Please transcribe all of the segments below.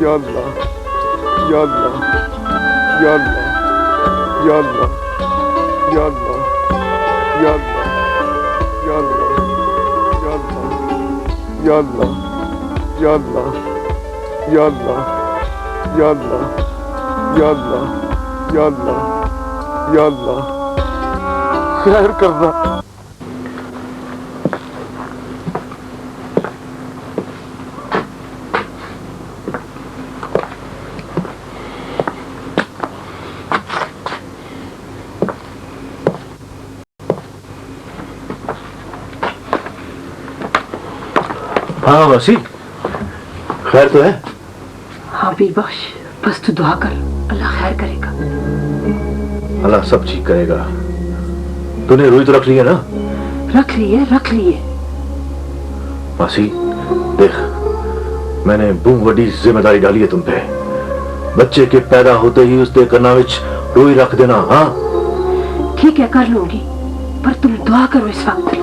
یا اللہ یا اللہ یا اللہ یا اللہ یا اللہ یا اللہ یا اللہ یا اللہ یا اللہ یا اللہ یا اللہ یا اللہ یا اللہ یا اللہ خیر کرنا. ہاں واسی خیر تو ہے؟ ہاں پیر بخش بس تو دعا کر اللہ خیر کرے گا. اللہ سب ٹھیک کرے گا. تو نے روئی تو رکھ لی ہے نا؟ رکھ لی ہے رکھ لی ہے. واسی دیکھ میں نے بہت بڑی ذمہ داری ڈالی ہے تم پہ. بچے کے پیدا ہوتے ہی اس دے کنا وچ روئی رکھ دینا. ہاں ٹھیک ہے کر لوں گی پر تم دعا کرو اس وقت.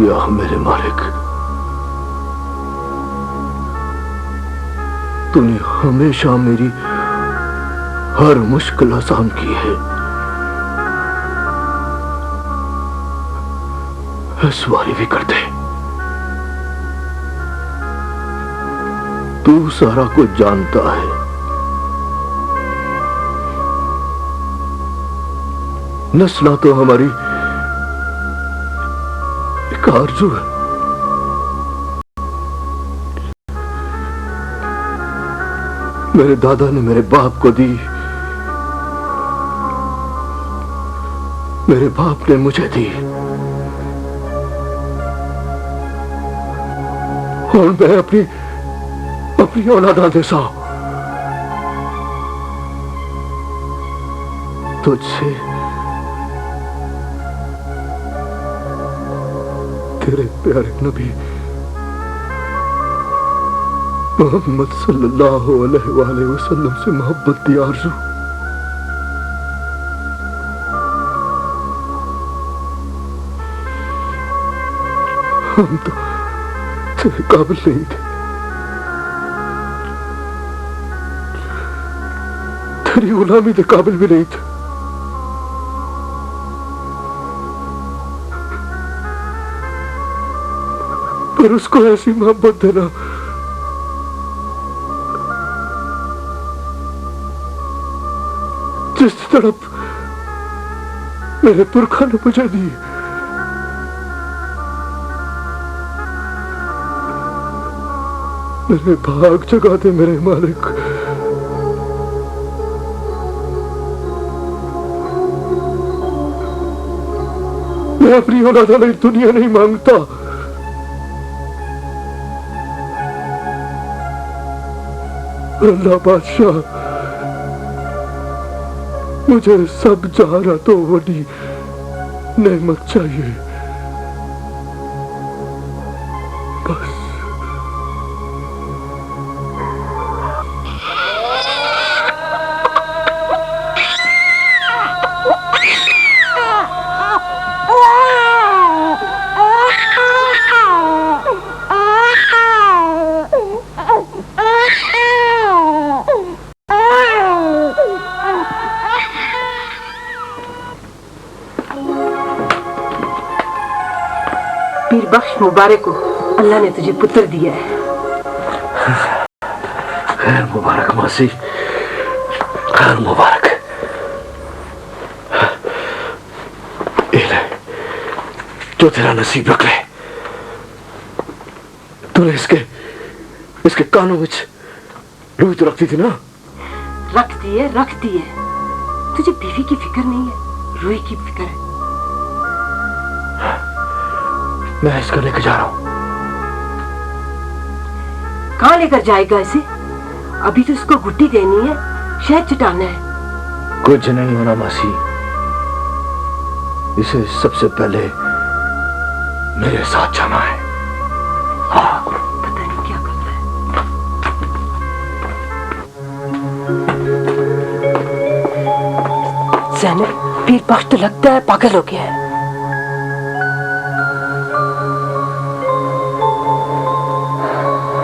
یا میرے مالک تو نے ہمیشہ میری ہر مشکل آسان کی ہے. اس باری بھی کر دے. تو سارا کچھ جانتا ہے. نسلیں تو ہماری آرزو ہے. میرے دادا نے میرے باپ کو دی, میرے باپ نے مجھے دی, اور میں اپنی اولاداں دے سا تجھ سے تیرے پیارے نبی محمد صلی اللہ علیہ وآلہ وسلم سے محبت کی آرزو. ہم تو تیرے قابل نہیں تھے, تیری غلامی کے قابل بھی نہیں تھے. پر اس کو ایسی محبت دینا جس طرح میرے پرکھا نے مجھے دی. میرے بھاگ جگا دے میرے مالک. میں اپنی اولاد والی دنیا نہیں مانگتا, اللہ بادشاہ مجھے سب جہاں تو بڑی نعمت چاہیے. بس پیر بخش مبارک ہو, اللہ نے تجھے پتر دیا ہے. خیر مبارک ماسی, خیر مبارک. جو تیرا نصیب رکھ لے. تو نے اس کے کانوں میں روئی تو رکھتی تھی نا؟ رکھتی ہے رکھتی ہے. تجھے بیوی کی فکر نہیں ہے, روئی کی فکر ہے. میں اس کو لے کے جا رہا ہوں. کہاں لے کر جائے گا اسے؟ ابھی تو اس کو گٹی دینی ہے, شہد چٹانا ہے. کچھ نہیں ہونا ماسی. اسے سب سے پہلے मेरे साथ जाना है। हाँ, पता नहीं क्या करना है। ज़ैनब, पीर बख्श तो लगता है पागल हो गया है।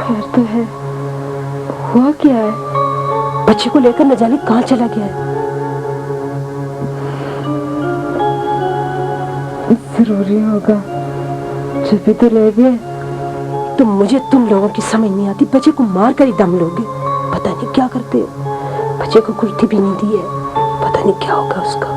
खैर तो है, हुआ क्या है? बच्चे को लेकर न जाने कहाँ चला गया है। जरूरी होगा, जब भी तो रह गए। तो मुझे तुम लोगों की समझ नहीं आती, बच्चे को मार कर ही दम लोगे। पता नहीं क्या करते हो। बच्चे को गुलती भी नहीं दी है, पता नहीं क्या होगा उसका।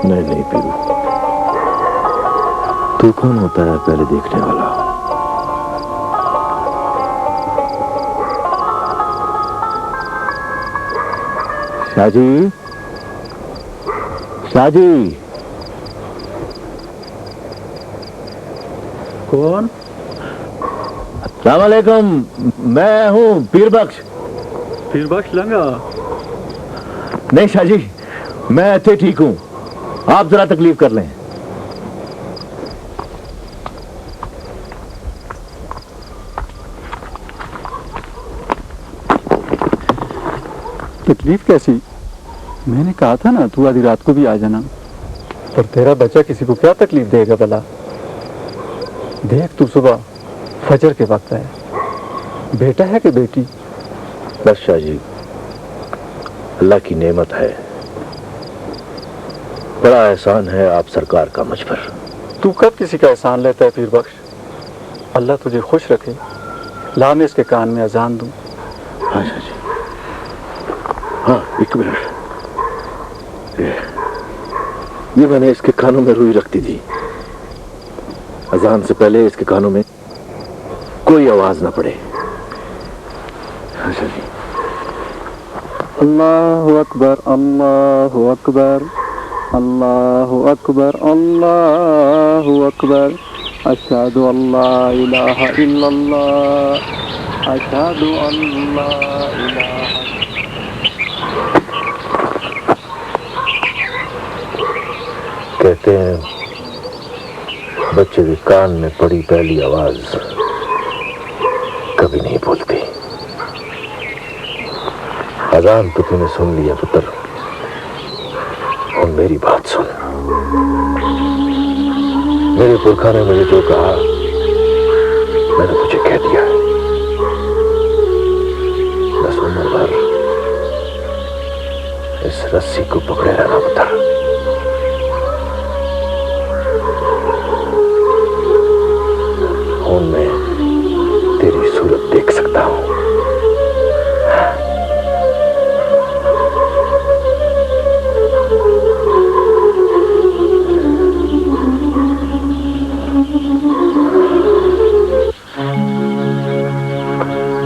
नहीं पीरू, तू कौन होता है पहले देखने वाला? शाहजी, शाहजी। कौन? अस्सलाम वालेकुम, मैं हूँ पीर बख्श। पीर बख्श लंगा? नहीं शाहजी, मैं अच्छे ठीक हूँ, आप जरा तकलीफ कर लें। तकलीफ कैसी? मैंने कहा था ना तू आधी रात को भी आ जाना। पर तेरा बच्चा किसी को क्या तकलीफ देगा भला? देख तू सुबह फजर के वक्त है, बेटा है कि बेटी? बस शाहजी, अल्लाह की नेमत है, बड़ा एहसान है आप सरकार का मुझ पर। तू कब किसी का एहसान लेता है पीर बख्श? अल्लाह तुझे खुश रखे। ला मैं इसके कान में अजान दूं। हाँ शाहजी, हाँ एक मिनट। ये मैंने इसके कानों में रुई रख दी थी, अजान से पहले इसके कानों में कोई आवाज ना पड़े। हाँ शाहजी। अल्लाहु अकबर, अल्लाहु अकबर, अल्लाहु अकबर, अल्लाहु अकबर। अशहदु अल्ला इलाहा इल्लल्लाह, अशहदु अल्ला इलाहा। कहते हैं बच्चे के कान में पड़ी पहली आवाज कभी नहीं भूलती। अजान तो तूने सुन लिया पुत्र, और मेरी बात सुन। मेरे पुरखा ने मुझे जो कहा मैंने तुझे कह दिया है। बस उम्र भर इस रस्सी को पकड़े रहना पुत्र। मैं तेरी सूरत देख सकता हूं।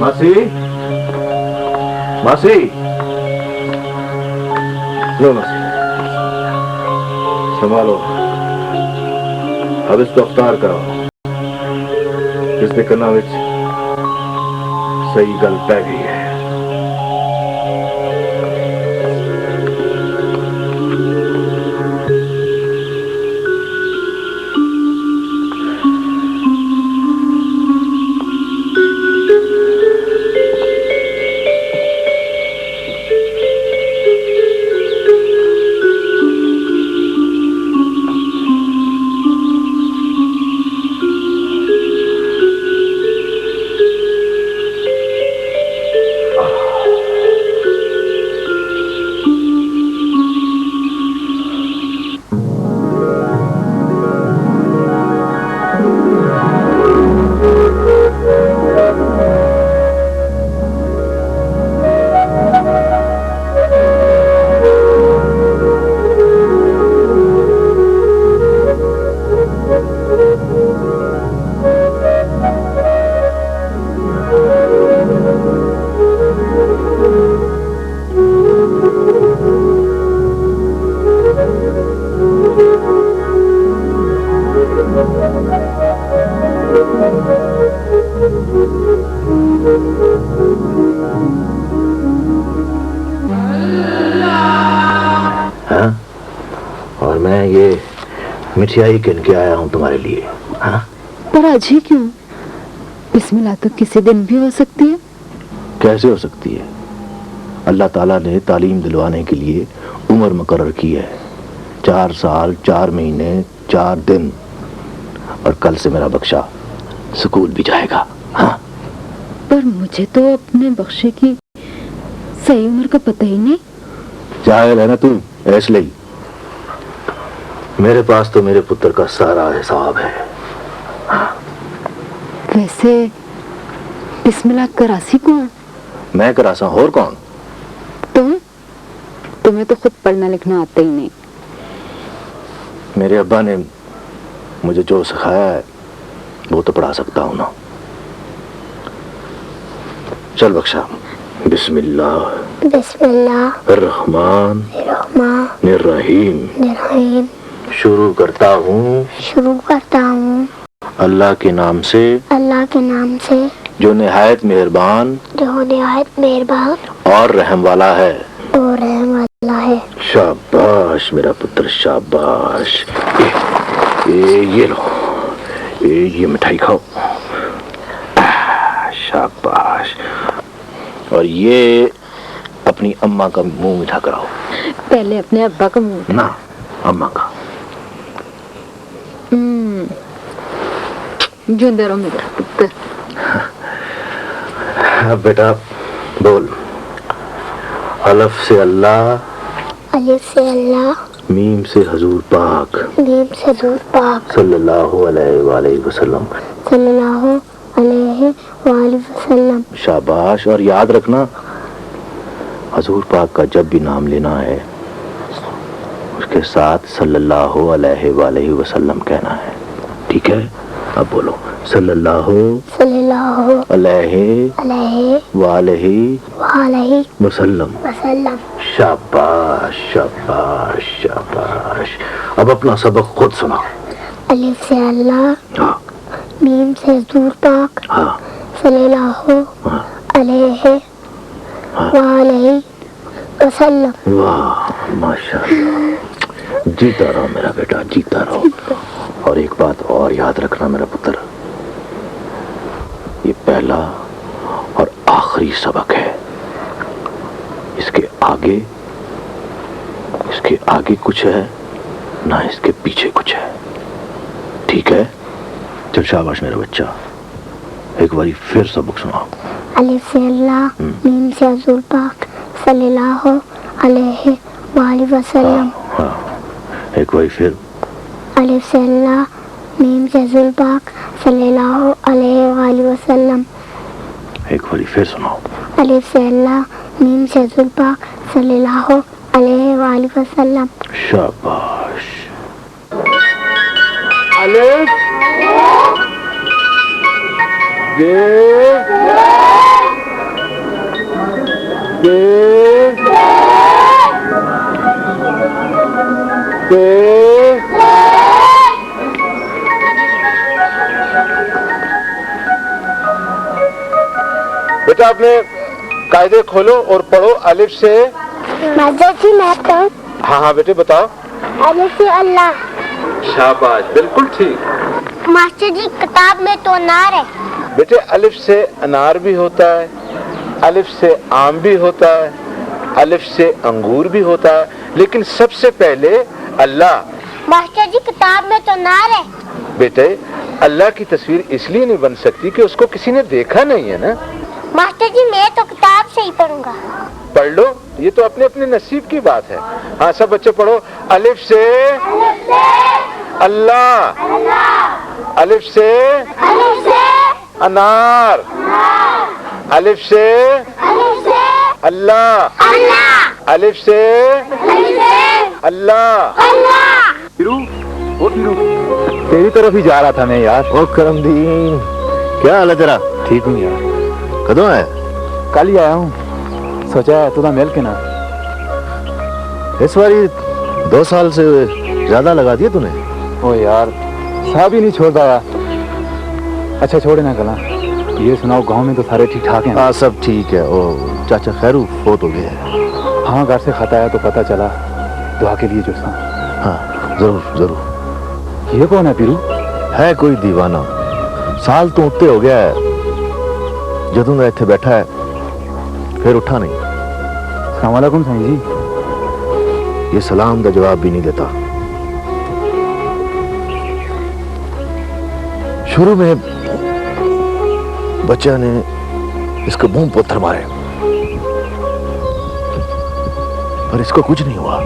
मासी, मासी, लो मासी, संभालो, अब इसको अफ्तार कराओ। इसके कन्ना विच सही गल पै गई है। یہ مٹھائی کن کے آیا ہوں تمہارے لیے. ہاں پر آج ہی کیوں؟ بسم اللہ تو کسی دن بھی ہو سکتی ہے. کیسے ہو سکتی ہے؟ اللہ تعالیٰ نے تعلیم دلوانے کے لیے عمر مقرر کی ہے. 4 سال 4 مہینے 4 دن، اور کل سے میرا بخشا سکول بھی جائے گا. ہاں پر مجھے تو اپنے بخشے کی صحیح عمر کا پتہ ہی نہیں. جاہل ہے نا تم، ایس لئی. میرے پاس تو میرے پتر کا سارا حساب ہے. ویسے بسم اللہ کراسی کون؟ میں کراسا ہوں، اور کون؟ تمہیں تو خود پڑھنا لکھنا آتا ہی نہیں. میرے ابا نے مجھے جو سکھایا ہے وہ تو پڑھا سکتا ہوں نا. چل بخشا. بسم اللہ الرحمن الرحیم. شروع کرتا ہوں اللہ کے نام سے جو نہایت مہربان اور رحم والا ہے. شاباش میرا پتر، شاباش. یہ لو، یہ مٹھائی کھاؤ. شاباش. اور یہ اپنی اماں کا منہ میٹھا کراؤ. پہلے اپنے ابا کا منہ. نہ، اماں کا. جوندے رہو میرا پتر. اب بیٹا بول. الف سے اللہ، میم سے حضور پاک صلی اللہ علیہ وآلہ وسلم. شاباش. اور یاد رکھنا، حضور پاک کا جب بھی نام لینا ہے اس کے ساتھ صلی اللہ علیہ وآلہ وسلم کہنا ہے. ٹھیک ہے؟ اب بولو. صلی اللہ علیہ وآلہ وسلم. شاباش شاباش شاباش. اب اپنا سبق خود سنا. الف سے اللہ، ہاں میم سے حضور پاک ہاں صلی اللہ ہاں. علیہ وآلہ وسلم. واہ ماشاء اللہ. جیتا رہو میرا بیٹا، جیتا رہو. اور ایک بات اور یاد رکھنا میرا پتر، یہ پہلا اور آخری سبق ہے. اس کے آگے کچھ ہے نہ اس کے پیچھے کچھ ہے. ٹھیک ہے؟ چل شاباش میرا بچہ. ایک باری پھر سبق سناؤ. الف سے اللہ، میم سے حضور پاک صلی اللہ علیہ وآلہ وسلم. ہاں ایک باری پھر. الف سے اللہ، میم سے حضور پاک صلی اللہ علیہ وآلہ وسلم. ایک باری پھر سناؤ. الف سے اللہ، میم سے حضور پاک صلی اللہ علیہ وآلہ وسلم. شاباش. الف بے بیٹا اپنے قاعدے کھولو اور پڑھو. الف سے. مزہ جی میں پڑھوں. ہاں بیٹے بتاؤ. الف سے اللہ. شاباش، بالکل ٹھیک. ماسٹر جی کتاب میں تو انار ہے. بیٹے الف سے انار بھی ہوتا ہے، الف سے آم بھی ہوتا ہے، الف سے انگور بھی ہوتا ہے، لیکن سب سے پہلے اللہ. ماسٹر جی کتاب میں تو انار ہے. بیٹے اللہ کی تصویر اس لیے نہیں بن سکتی کہ اس کو کسی نے دیکھا نہیں ہے نا. ماسٹر جی میں تو کتاب سے ہی پڑھوں گا. پڑھ لو، یہ تو اپنے اپنے نصیب کی بات ہے. ہاں سب بچے پڑھو. الف سے اللہ، الف سے انار، الف سے اللہ، الف سے اللہ. تیری طرف ہی جا رہا تھا میں یار. او کرم دین، کیا حال ہے تیرا؟ ٹھیک ہوں یار. کدوں ہے؟ کل ہی آیا ہوں. سوچا ہے تو مل کے نا. اس باری 2 سال سے زیادہ لگا دیا تو نے. او یار صاحب ہی نہیں چھوڑ پایا. اچھا چھوڑے نا کلا. یہ سناؤ گاؤں میں تو سارے ٹھیک ٹھاک ہیں؟ ہاں سب ٹھیک ہے. او چاچا خیرو فوت ہو گیا ہے. ہاں گھر سے خط آیا تو پتہ چلا. دعا کے لیے جو سا. ہاں जरूर जरूर। ये कौन है पीरू? है कोई दीवाना, साल तो उत्ते हो गया है, जदों मैं इत्थे बैठा है फिर उठा नहीं। अस्सलाम वालेकुम साईं जी। ये सलाम का जवाब भी नहीं देता। शुरू में बच्चा ने इसको मुंह पत्थर मारे, पर इसको कुछ नहीं हुआ।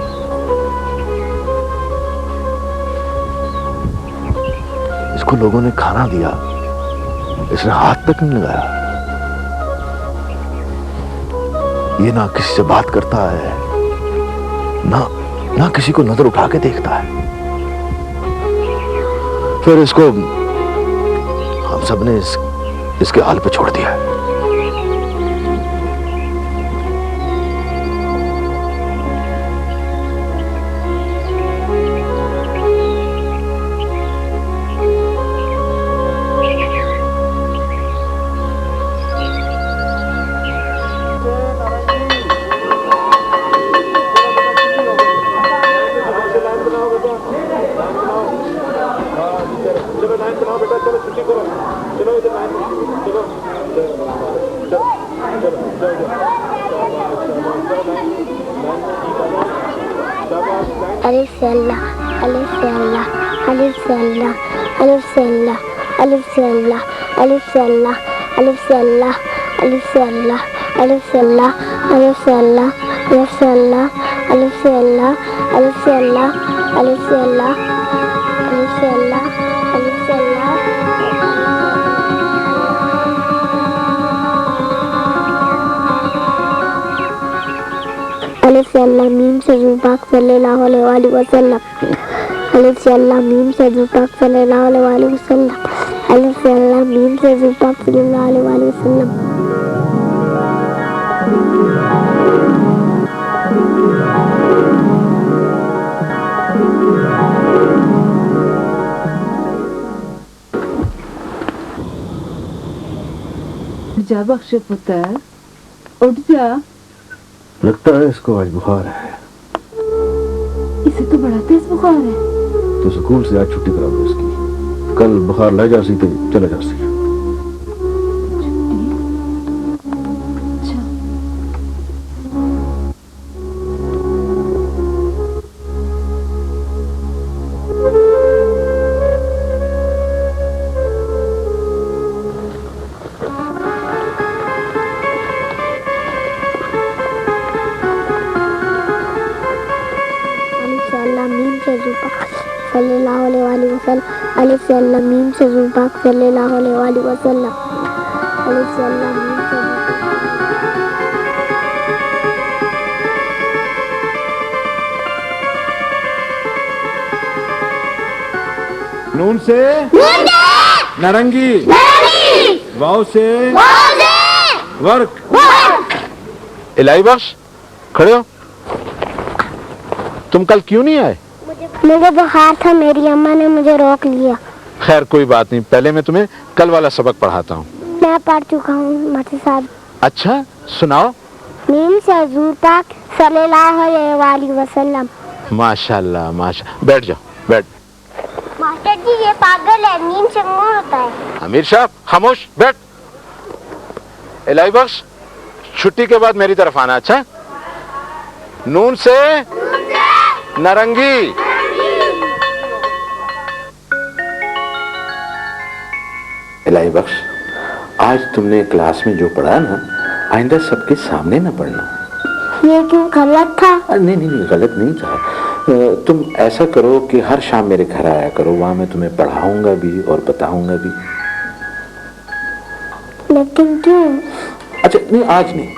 इसको लोगों ने खाना दिया, इसने हाथ तक नहीं लगाया। ये ना किसी से बात करता है, ना किसी को नजर उठा के देखता है। फिर इसको हम सब ने इसके हाल पे छोड़ दिया है। अलिफ से अल्लाह, अलिफ से अल्लाह, अलिफ से अल्लाह, अलिफ से अल्लाह, अलिफ से अल्लाह, अलिफ से अल्लाह, अलिफ से अल्लाह, अलिफ से अल्लाह, अलिफ से अल्लाह, अलिफ से अल्लाह, अलिफ से अल्लाह, अलिफ से अल्लाह, अलिफ से अल्लाह, अलिफ से अल्लाह, अलिफ से अल्लाह, अलिफ से अल्लाह। अलिफ से अल्लाह मीम से हुजूर पाक सल्लल्लाहु अलैहि वसल्लम। अलिफ से अल्लाह मीम से हुजूर पाक सल्लल्लाहु अलैहि वसल्लम। अलिफ से अल्लाह मीम से हुजूर पाक सल्लल्लाहु अलैहि वसल्लम। जा बख्शे पुत्र, उठ जा। लगता है इसको आज बुखार है। इसे तो बड़ा तेज बुखार है। तो स्कूल से आज छुट्टी करा दो इसकी, कल बुखार ले जासी तो चले जासी। अच्छा, सल्लल्लाहु अलैहि वसल्लम। अलिफ से अल्लाह मीम से हुजूर पाक सल्लल्लाहु अलैहि वसल्लम। अलिफ से अल्लाह मीम से नून से नारंगी, वाव से वर्क। इलाही बख्श, खड़े हो। तुम कल क्यों नहीं आए? मुझे बुखार था, मेरी अम्मा ने मुझे रोक लिया। खैर कोई बात नहीं, पहले मैं तुम्हें कल वाला सबक पढ़ाता हूँ। मैं पढ़ चुका हूँ मास्टर साहब। अच्छा सुनाओ। मीम से हुजूर पाक सल्लल्लाहु अलैहि वसल्लम। माशाल्लाह माशा। बैठ जाओ, बैठ। मास्टर जी ये पागल है, मीम से मोर होता है। अमीर साहब खामोश, बैठ। इलाही बख्श, छुट्टी के बाद मेरी तरफ आना। अच्छा। नून से नारंगी। इलाही बख्श, आज तुमने क्लास में जो पढ़ा ना, आइंदा सबके सामने ना पढ़ना। ये क्यों गलत था? नहीं नहीं नहीं, गलत नहीं था। तुम ऐसा करो कि हर शाम मेरे घर आया करो, वहां मैं तुम्हें पढ़ाऊंगा भी और बताऊंगा भी। लेकिन क्यों? अच्छा नहीं, आज नहीं,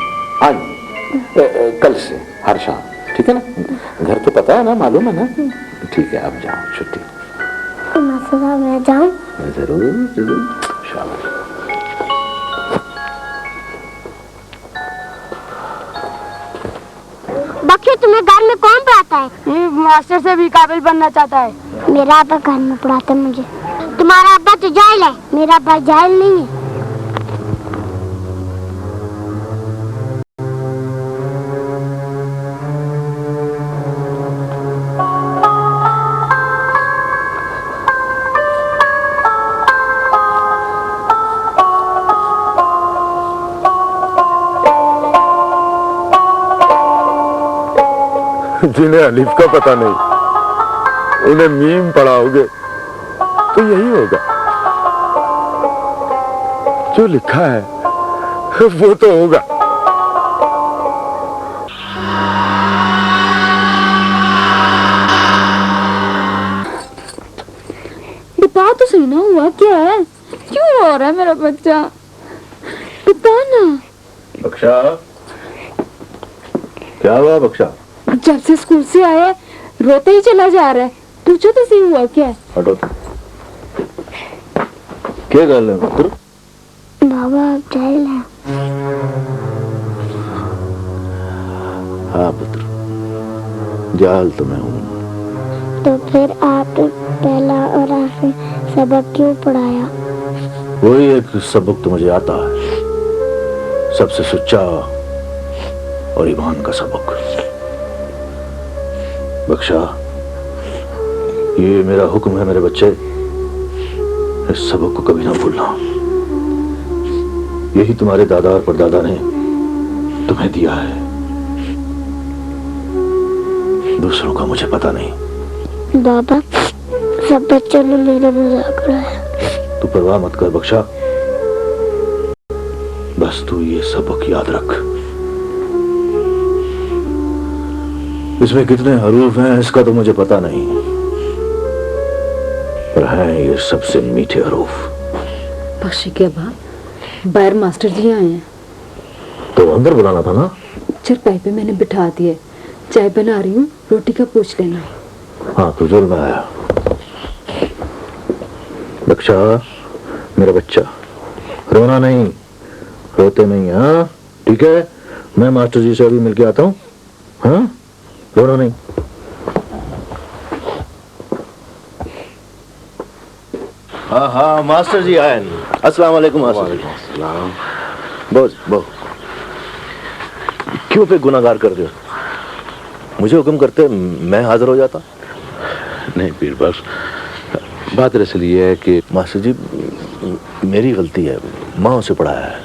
आज नहीं। कल से हर शाम, ठीक है ना? घर तो पता है ना, मालूम है ना? ठीक है, अब जाओ, छुट्टी। मास्टर साहब मैं जाऊं? जरूर जरूर, शाबाश। बख्शो तुम्हें घर में कौन पढ़ाता है? मास्टर से भी काबिल बनना चाहता है। मेरा अब्बा घर में पढ़ाता है मुझे। तुम्हारा अब्बा तो जाहिल है, मेरा अब्बा जाहिल नहीं है। जिन्हें अलिफ का पता नहीं उन्हें मीम पढ़ाओगे तो यही होगा। जो लिखा है वो तो होगा। बता तो सही ना, हुआ क्या है? क्यों रो रहा है मेरा बच्चा? बता ना। बख्शा, क्या हुआ बख्शा? जब से स्कूल से आया रोते ही चला जा रहा है। पूछो तो सही हुआ क्या है? हटो। क्या गल है पुत्र? बाबा आप जाहिल हैं। हाँ पुत्र, जाहिल तो मैं हूँ। तो फिर आपने पहला और आखिरी सबक क्यों पढ़ाया? वही एक सबक तो मुझे आता है, सबसे सच्चा और ईमान का सबक। बख्शा, ये मेरा हुक्म है मेरे बच्चे, इस सबक को कभी ना भूलना। यही तुम्हारे दादा और परदादा ने तुम्हें दिया है, दूसरों का मुझे पता नहीं। बाबा सब बच्चों ने मेरा मजाक उड़ाया। तू परवाह मत कर बख्शा, बस तू ये सबक याद रख। इसमें कितने हरूफ हैं इसका तो मुझे पता नहीं, पर हैं ये सबसे मीठे हरूफ। बख्शी के अब्बा, बाहर मास्टर जी आए हैं। तो अंदर बुलाना था ना। चरपाई पे मैंने बिठा दिए, चाय बना रही हूँ, रोटी का पूछ लेना। हाँ तो जल्द में आया। बख्शा मेरा बच्चा, रोना नहीं, रोते नहीं। हाँ ठीक है, मैं मास्टर जी से अभी मिलके आता हूँ। हाँ रोना नहीं। हाँ हाँ मास्टर जी आए। अस्सलाम वालेकुम मास्टर जी। बहुत क्यों पे गुनाहगार कर दो? मुझे हुक्म करते मैं हाजिर हो जाता। नहीं पीर बख्श, बात दरअसल ये है कि मास्टर जी मेरी गलती है, माँ से पढ़ाया है।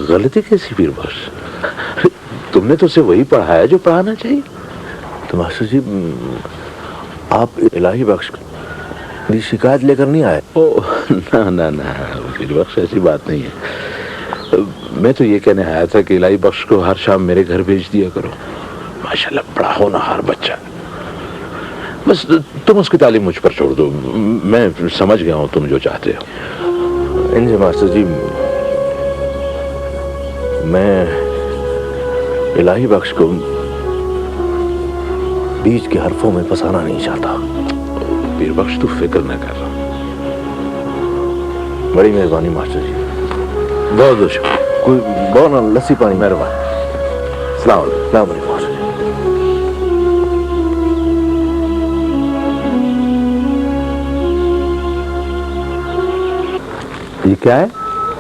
गलती कैसी पीर बख्श? तुमने तो उसे वही पढ़ाया जो पढ़ाना चाहिए। तो मास्टर जी आप इलाही बख्श की शिकायत लेकर नहीं आए? ओ ना ना ना पीर बख्श, ऐसी बात नहीं है। मैं तो ये कहने आया था कि इलाही बख्श को हर शाम मेरे घर भेज दिया करो। माशाल्लाह बड़ा होनहार बच्चा, बस तुम उसकी तालीम मुझ पर छोड़ दो। मैं समझ गया हूँ तुम जो चाहते हो। इंजे मास्टर जी, मैं इलाही बख्श को बीच के हरफों में फंसाना नहीं चाहता। पीर बख्श तू फिक्र न कर। बड़ी मेहरबानी मास्टर जी, बहुत बहुत शुक्रिया। कोई बहुत ना लस्सी पानी। मेहरबानी। सलाम अलैकुम मास्टर जी। ये क्या है?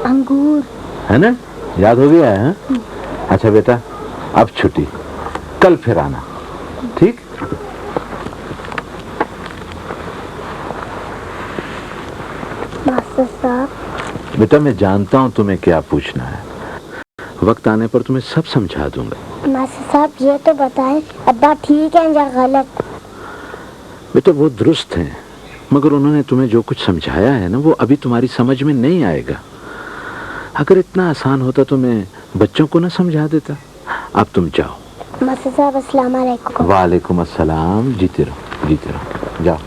अंगूर है ना, याद हो गया है? अच्छा बेटा, अब छुट्टी, कल फिर आना, ठीक? मास्टर साहब। बेटा मैं जानता हूँ तुम्हें क्या पूछना है, वक्त आने पर तुम्हें सब समझा दूंगा। मास्टर साहब ये तो बताएं, अब्बा ठीक है या गलत? बेटा वो दुरुस्त हैं, मगर उन्होंने तुम्हें जो कुछ समझाया है ना, वो अभी तुम्हारी समझ में नहीं आएगा। अगर इतना आसान होता तो मैं बच्चों को ना समझा देता। अब तुम जाओ। मास्टर साहब अस्सलाम वालेकुम। वालेकुम अस्सलाम। जीते रहो, जाओ।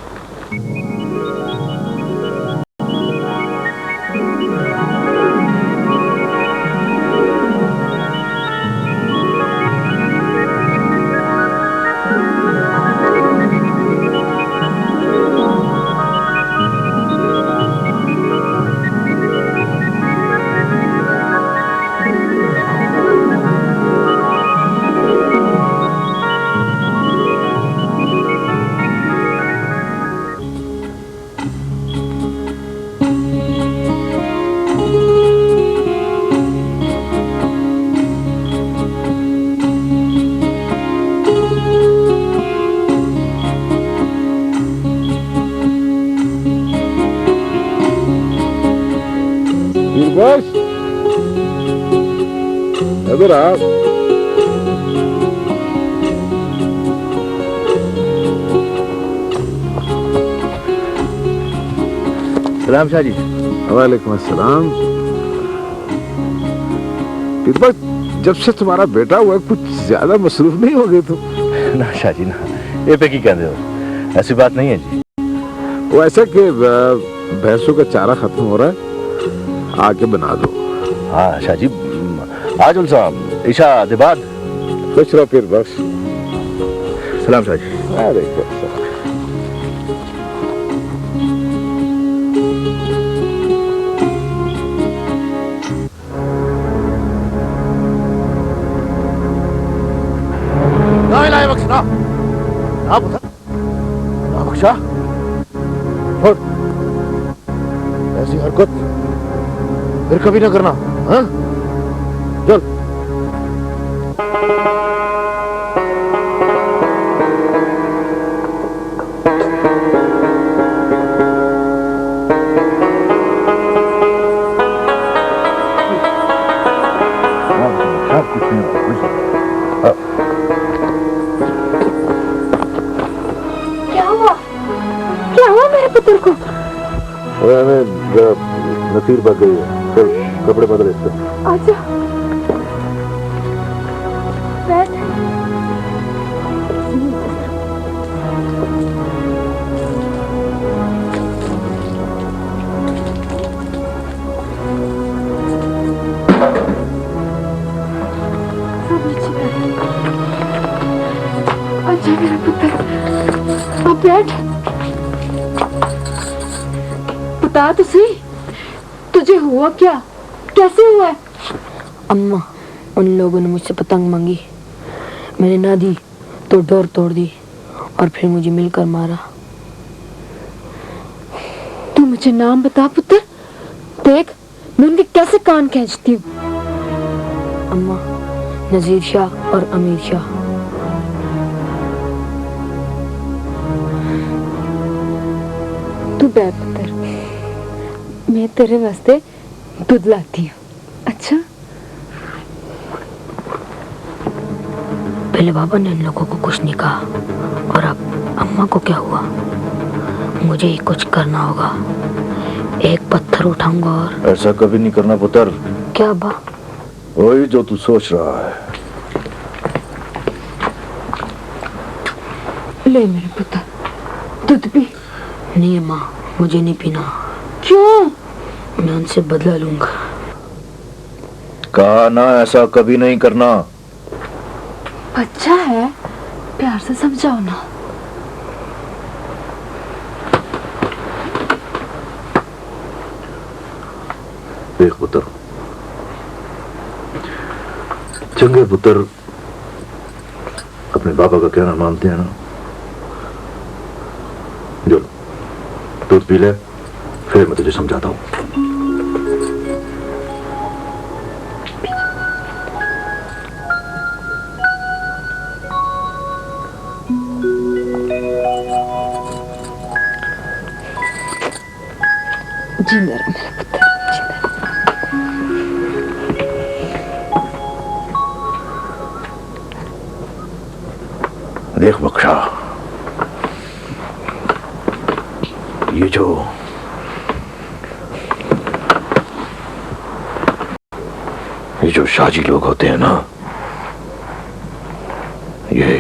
बस इधर आ। सलाम शाह जी। वालेकुम अस्सलाम। इस बार जब से तुम्हारा बेटा हुआ कुछ ज्यादा मसरूफ नहीं हो गए तुम? ना शाह जी ना, ये पे की कहते हो, ऐसी बात नहीं है जी। वो ऐसा कि भैंसों का चारा खत्म हो रहा है, आके बना दो। हाँ शाह जी, आज साहब ईशा दिबाद। खुश रहो पीर बख्श। सलाम शाह जी। वालेकुम अस्सलाम। ना बख्शा, ना बख्शा, छोड़ ऐसी हरकत फिर कभी ना करना। हाँ चल। कुछ नहीं हुआ। क्या हुआ मेरे पुत्र को? नसीर भाग गई है, चल कपड़े बदले इससे। आजा बैठ। अच्छा मेरा पुत्र, अब बैठ। बता तो सही, तुझे हुआ क्या, कैसे हुआ है? अम्मा, उन लोगों ने मुझसे पतंग मांगी, मैंने ना दी तो डोर तोड़ दी और फिर मुझे मिलकर मारा। तू मुझे नाम बता पुत्र, देख मैं उनके कैसे कान खींचती हूँ। अम्मा, नजीर शाह और अमीर शाह। तू बैठ पुत्र, मैं तेरे वास्ते दूध लाती हूँ। अच्छा? पहले बाबा ने इन लोगों को कुछ नहीं कहा और अब अम्मा को क्या हुआ? मुझे ही कुछ करना होगा। एक पत्थर उठाऊंगा और... ऐसा कभी नहीं करना पुत्र। क्या अब्बा? वही जो तू सोच रहा है। ले मेरे पुत्र, दूध पी। नहीं अम्मा, मुझे नहीं पीना। क्यों? मैं उनसे बदला लूंगा। कहा ना ऐसा कभी नहीं करना। बच्चा है, प्यार से समझाओ ना। देख पुत्र, चंगे पुत्र अपने बाबा का कहना मानते हैं ना। जो दूध पी ले, फिर मैं तुझे समझाता हूं। जिंदा रह मेरा पुत्र, जिंदा रह। देख बख्शा, ये जो शाजी लोग होते हैं ना, ये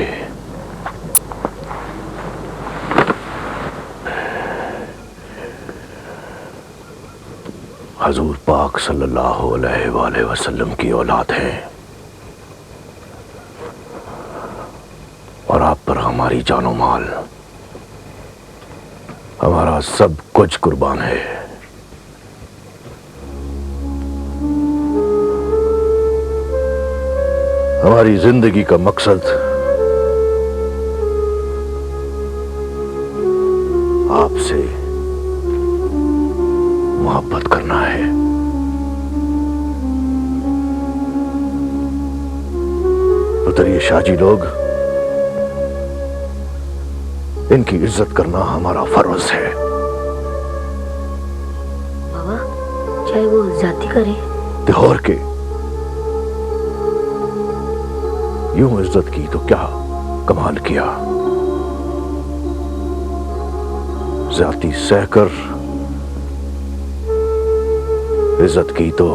हजूर पाक सल्लल्लाहु अलैहि वसल्लम की औलाद है और आप पर हमारी जानो माल, हमारा सब कुछ कुर्बान है। हमारी जिंदगी का मकसद आपसे मोहब्बत करना है। उधर ये शाजी लोग, इनकी इज्जत करना हमारा फर्ज है। बाबा, चाहे वो जाति करे ते और के यूं इज्जत की तो क्या कमाल किया, जाति सहकर इज्जत की तो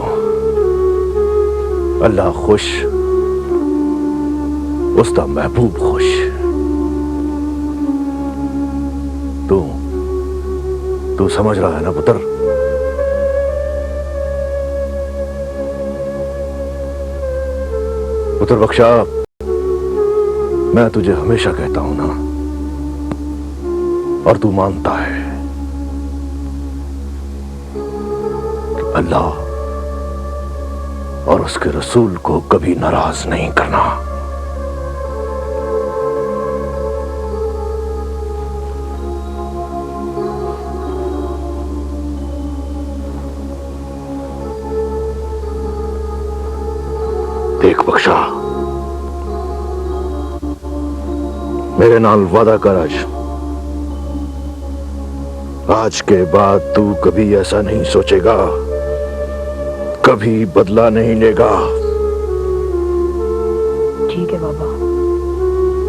अल्लाह खुश, उसका महबूब खुश। तू समझ रहा है ना पुत्र? पुत्र बख्शा, मैं तुझे हमेशा कहता हूं ना, और तू मानता है कि अल्लाह और उसके रसूल को कभी नाराज नहीं करना। देख बख्शा, मेरे नाल वादा कर आज के बाद तू कभी ऐसा नहीं सोचेगा, कभी बदला नहीं लेगा। ठीक है बाबा,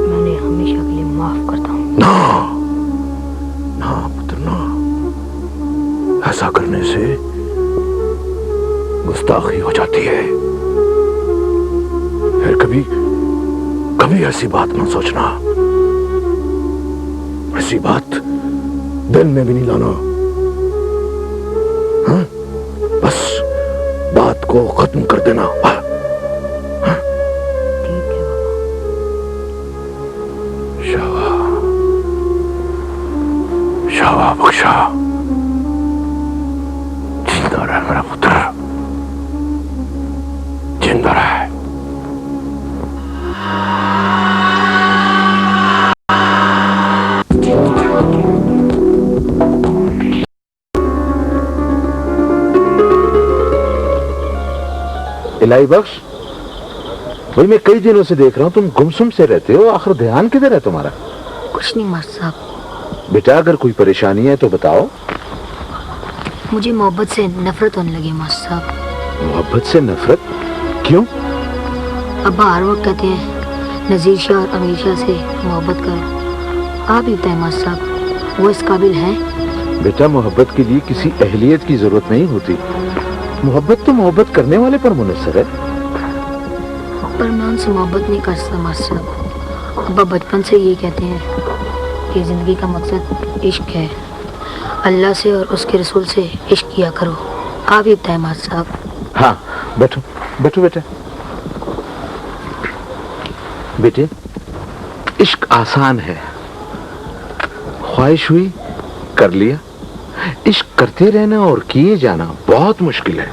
मैंने हमेशा के लिए माफ करता हूँ। ना ना पुत्र ना, ऐसा करने से गुस्ताखी हो जाती है। फिर कभी कभी ऐसी बात ना सोचना, ऐसी बात दिल में भी नहीं लाना। हाँ? बस बात को खत्म कर देना। हाँ? हाँ? ठीक है बाबा। शाबाश शाबाश बख्शा, जिंदा रहे मेरा पुत्र, जिंदा रहे। इलाही बख्श, भाई मैं कई दिनों से देख रहा हूँ तुम गुमसुम से रहते हो, आखिर ध्यान किधर है तुम्हारा? कुछ नहीं मास्टर साहब। बेटा अगर कोई परेशानी है तो बताओ। मुझे मोहब्बत से नफरत होने लगी मास्टर साहब। मोहब्बत से नफरत? क्यों? अब्बा हर वक्त कहते हैं नजीर शाह और अमीर शाह से मोहब्बत करो। आप ही बताएं मास्टर साहब, वो इस काबिल हैं? बेटा मोहब्बत के लिए किसी अहलियत की जरूरत नहीं होती, मोहब्बत तो मोहब्बत करने वाले पर मुनस्सर है। पर मैं उनसे मोहब्बत नहीं कर सकता मास्टर साहब। अब्बा बचपन से ये कहते हैं कि जिंदगी का मकसद इश्क है, अल्लाह से और उसके रसूल से इश्क किया करो। आप ही बताएं मास्टर साहब। हाँ बैठो बैठो बेटा। बेटे इश्क आसान है, ख्वाहिश हुई कर लिया। इश्क करते रहना और किए जाना बहुत मुश्किल है।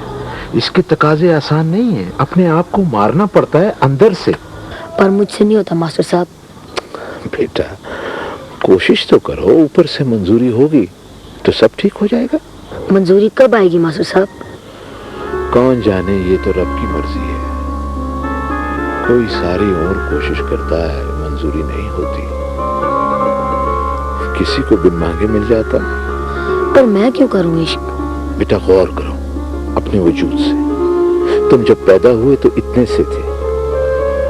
इसके तकाजे आसान नहीं है, अपने आप को मारना पड़ता है अंदर से। पर मुझसे नहीं होता मास्टर साहब। बेटा कोशिश तो करो, ऊपर से मंजूरी होगी तो सब ठीक हो जाएगा। मंजूरी कब आएगी मास्टर साहब? कौन जाने, ये तो रब की मर्जी है। कोई सारी उम्र कोशिश करता है, मंजूरी नहीं होती, किसी को बिन मांगे मिल जाता। पर मैं क्यों करूं इश्क? बेटा गौर करो अपने वजूद से। तुम जब पैदा हुए तो इतने से थे,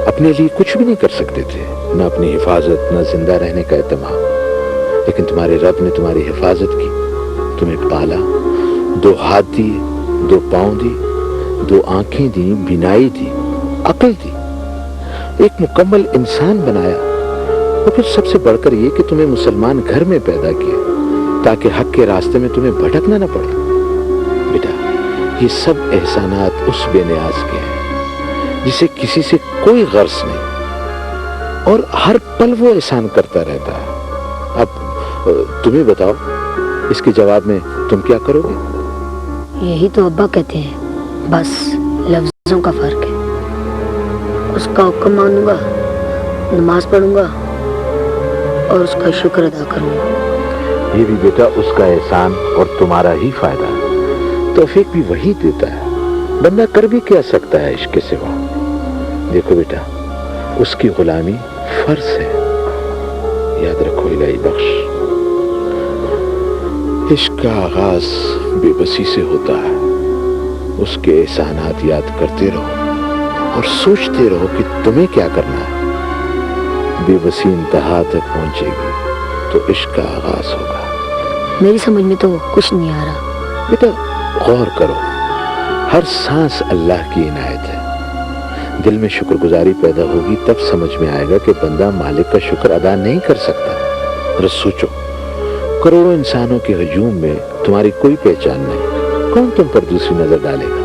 अपने लिए कुछ भी नहीं कर सकते थे, न अपनी हिफाजत न जिंदा रहने का एहतमाम। लेकिन तुम्हारे रब ने तुम्हारी हिफाजत की, तुम्हें पाला, 2 हाथ दिए, 2 पांव दिए, 2 आंखें दी, बिनाई दी, अक्ल दी, एक मुकम्मल इंसान बनाया। और फिर सबसे बढ़कर ये कि तुम्हें मुसलमान घर में पैदा किया ताकि हक के रास्ते में तुम्हें भटकना न पड़े। बेटा ये सब एहसानात उस बेनियाज के हैं जिसे किसी से कोई गर्ज नहीं, और हर पल वो एहसान करता रहता है। अब तुम्हें बताओ, इसके जवाब में तुम क्या करोगे? यही तो अब्बा कहते हैं, बस लफ्जों का फर्क है। उसका हुक्म मानूंगा, नमाज पढ़ूंगा और उसका शुक्र अदा करूंगा। ये भी बेटा उसका एहसान और तुम्हारा ही फायदा है। तौफीक भी वही देता है, बंदा कर भी क्या सकता है इश्क के सिवा। देखो बेटा उसकी गुलामी फर्ज है, याद रखो इलाही बख्श। इश्क का आगाज बेबसी से होता है। उसके एहसानात याद करते रहो और सोचते रहो कि तुम्हें क्या करना है। बेबसी इंतहा तक पहुंचेगी तो इश्क का आगाज होगा। मेरी समझ में तो कुछ नहीं आ रहा। बेटा गौर करो, हर सांस अल्लाह की इनायत है। दिल में शुक्रगुजारी पैदा होगी तब समझ में आएगा कि बंदा मालिक का शुक्र अदा नहीं कर सकता। और सोचो, करोड़ों इंसानों के हजूम में तुम्हारी कोई पहचान नहीं, कौन तुम पर दूसरी नजर डालेगा?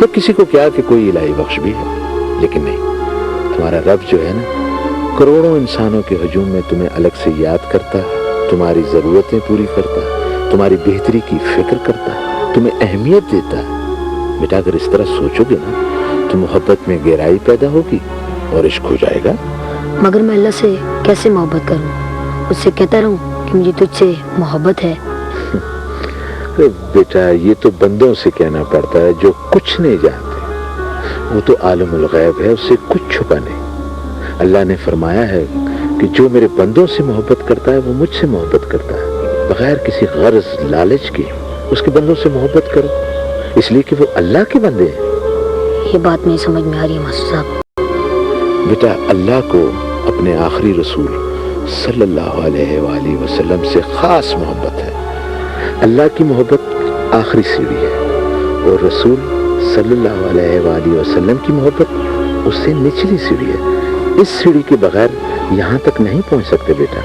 या किसी को क्या कि कोई इलाही बख्श भी है, लेकिन नहीं, तुम्हारा रब जो है ना, करोड़ों इंसानों के हजूम में तुम्हें अलग से याद करता है, तुम्हारी जरूरतें पूरी करता है, तुम्हारी बेहतरी की फिक्र करता है, तुम्हें अहमियत देता है। बेटा, अगर इस तरह सोचोगे ना तो मोहब्बत में गहराई पैदा होगी और इश्क हो जाएगा। मगर मैं अल्लाह से कैसे मोहब्बत करूं? उससे कहता रहूं कि मुझे तुझसे मोहब्बत है। बेटा, ये तो बंदों से कहना पड़ता है जो कुछ नहीं जानते। वो तो आलमुल गैब है, उससे कुछ छुपा नहीं। अल्लाह ने फरमाया है कि जो मेरे बंदों से मोहब्बत करता है वो मुझसे मोहब्बत करता है। बगैर किसी गर्ज लालच के उसके बंदों से मोहब्बत करो, इसलिए कि वो अल्लाह के बंदे हैं। ये बात नहीं समझ में आ रही है मास्टर साहब। बेटा, अल्लाह को अपने आखिरी रसूल सल्लल्लाहु अलैहि वसल्लम से खास मोहब्बत है। अल्लाह की मोहब्बत आखिरी सीढ़ी है और रसूल सल्लल्लाहु अलैहि वसल्लम की मोहब्बत उससे निचली सीढ़ी है। इस सीढ़ी के बगैर यहाँ तक नहीं पहुँच सकते। बेटा,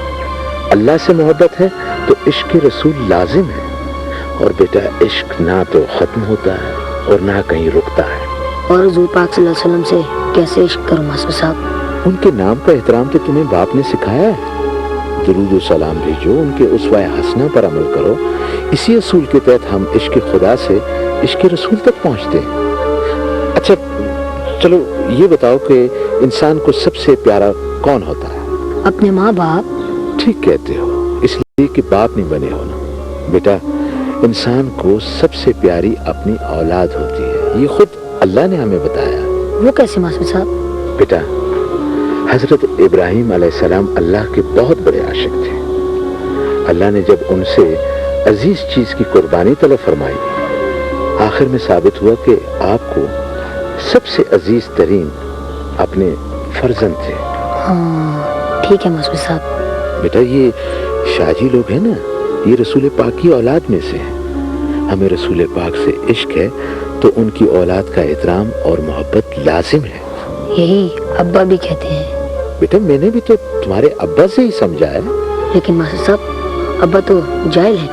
अल्लाह से मोहब्बत है तो इश्क रसूल लाजिम है। और बेटा, इश्क ना तो खत्म होता है और ना कहीं रुकता है। और हुजूर पाक सल्लल्लाहु अलैहि वसल्लम से कैसे इश्क करूं मास्टर साहब? उनके नाम का एहतराम तो तुम्हें बाप ने सिखाया है। दुरूद व सलाम भेजो, उनके उसवा हसना पर अमल करो। इसी असूल के तहत हम इश्क खुदा से इश्क रसूल तक पहुँचते हैं। अच्छा चलो ये बताओ कि इंसान को सबसे प्यारा कौन होता है? अपने माँ बाप। ठीक कहते हो, इसलिए कि बाप नहीं बने हो ना। बेटा, इंसान को सबसे प्यारी अपनी औलाद होती है, ये खुद अल्लाह ने हमें बताया। वो कैसे मास्टर साहब? बेटा, हजरत इब्राहिम अलैहिस्सलाम अल्लाह के बहुत बड़े आशिक थे। अल्लाह ने जब उनसे अजीज चीज की कुर्बानी तलब फरमाई, आखिर में साबित हुआ कि आपको सबसे अजीज तरीन अपने फर्जंद थे। हाँ ठीक है मास्टर साहब। बेटा, ये शाजी लोग हैं ना, ये रसूल पाक की औलाद में से हैं। हमें रसूल पाक से इश्क है तो उनकी औलाद का एहतराम और मोहब्बत लाजिम है। यही अब्बा भी कहते हैं। बेटा, मैंने भी तो तुम्हारे अब्बा से ही समझा है। लेकिन मास्टर साहब, अब्बा तो जाहिल है।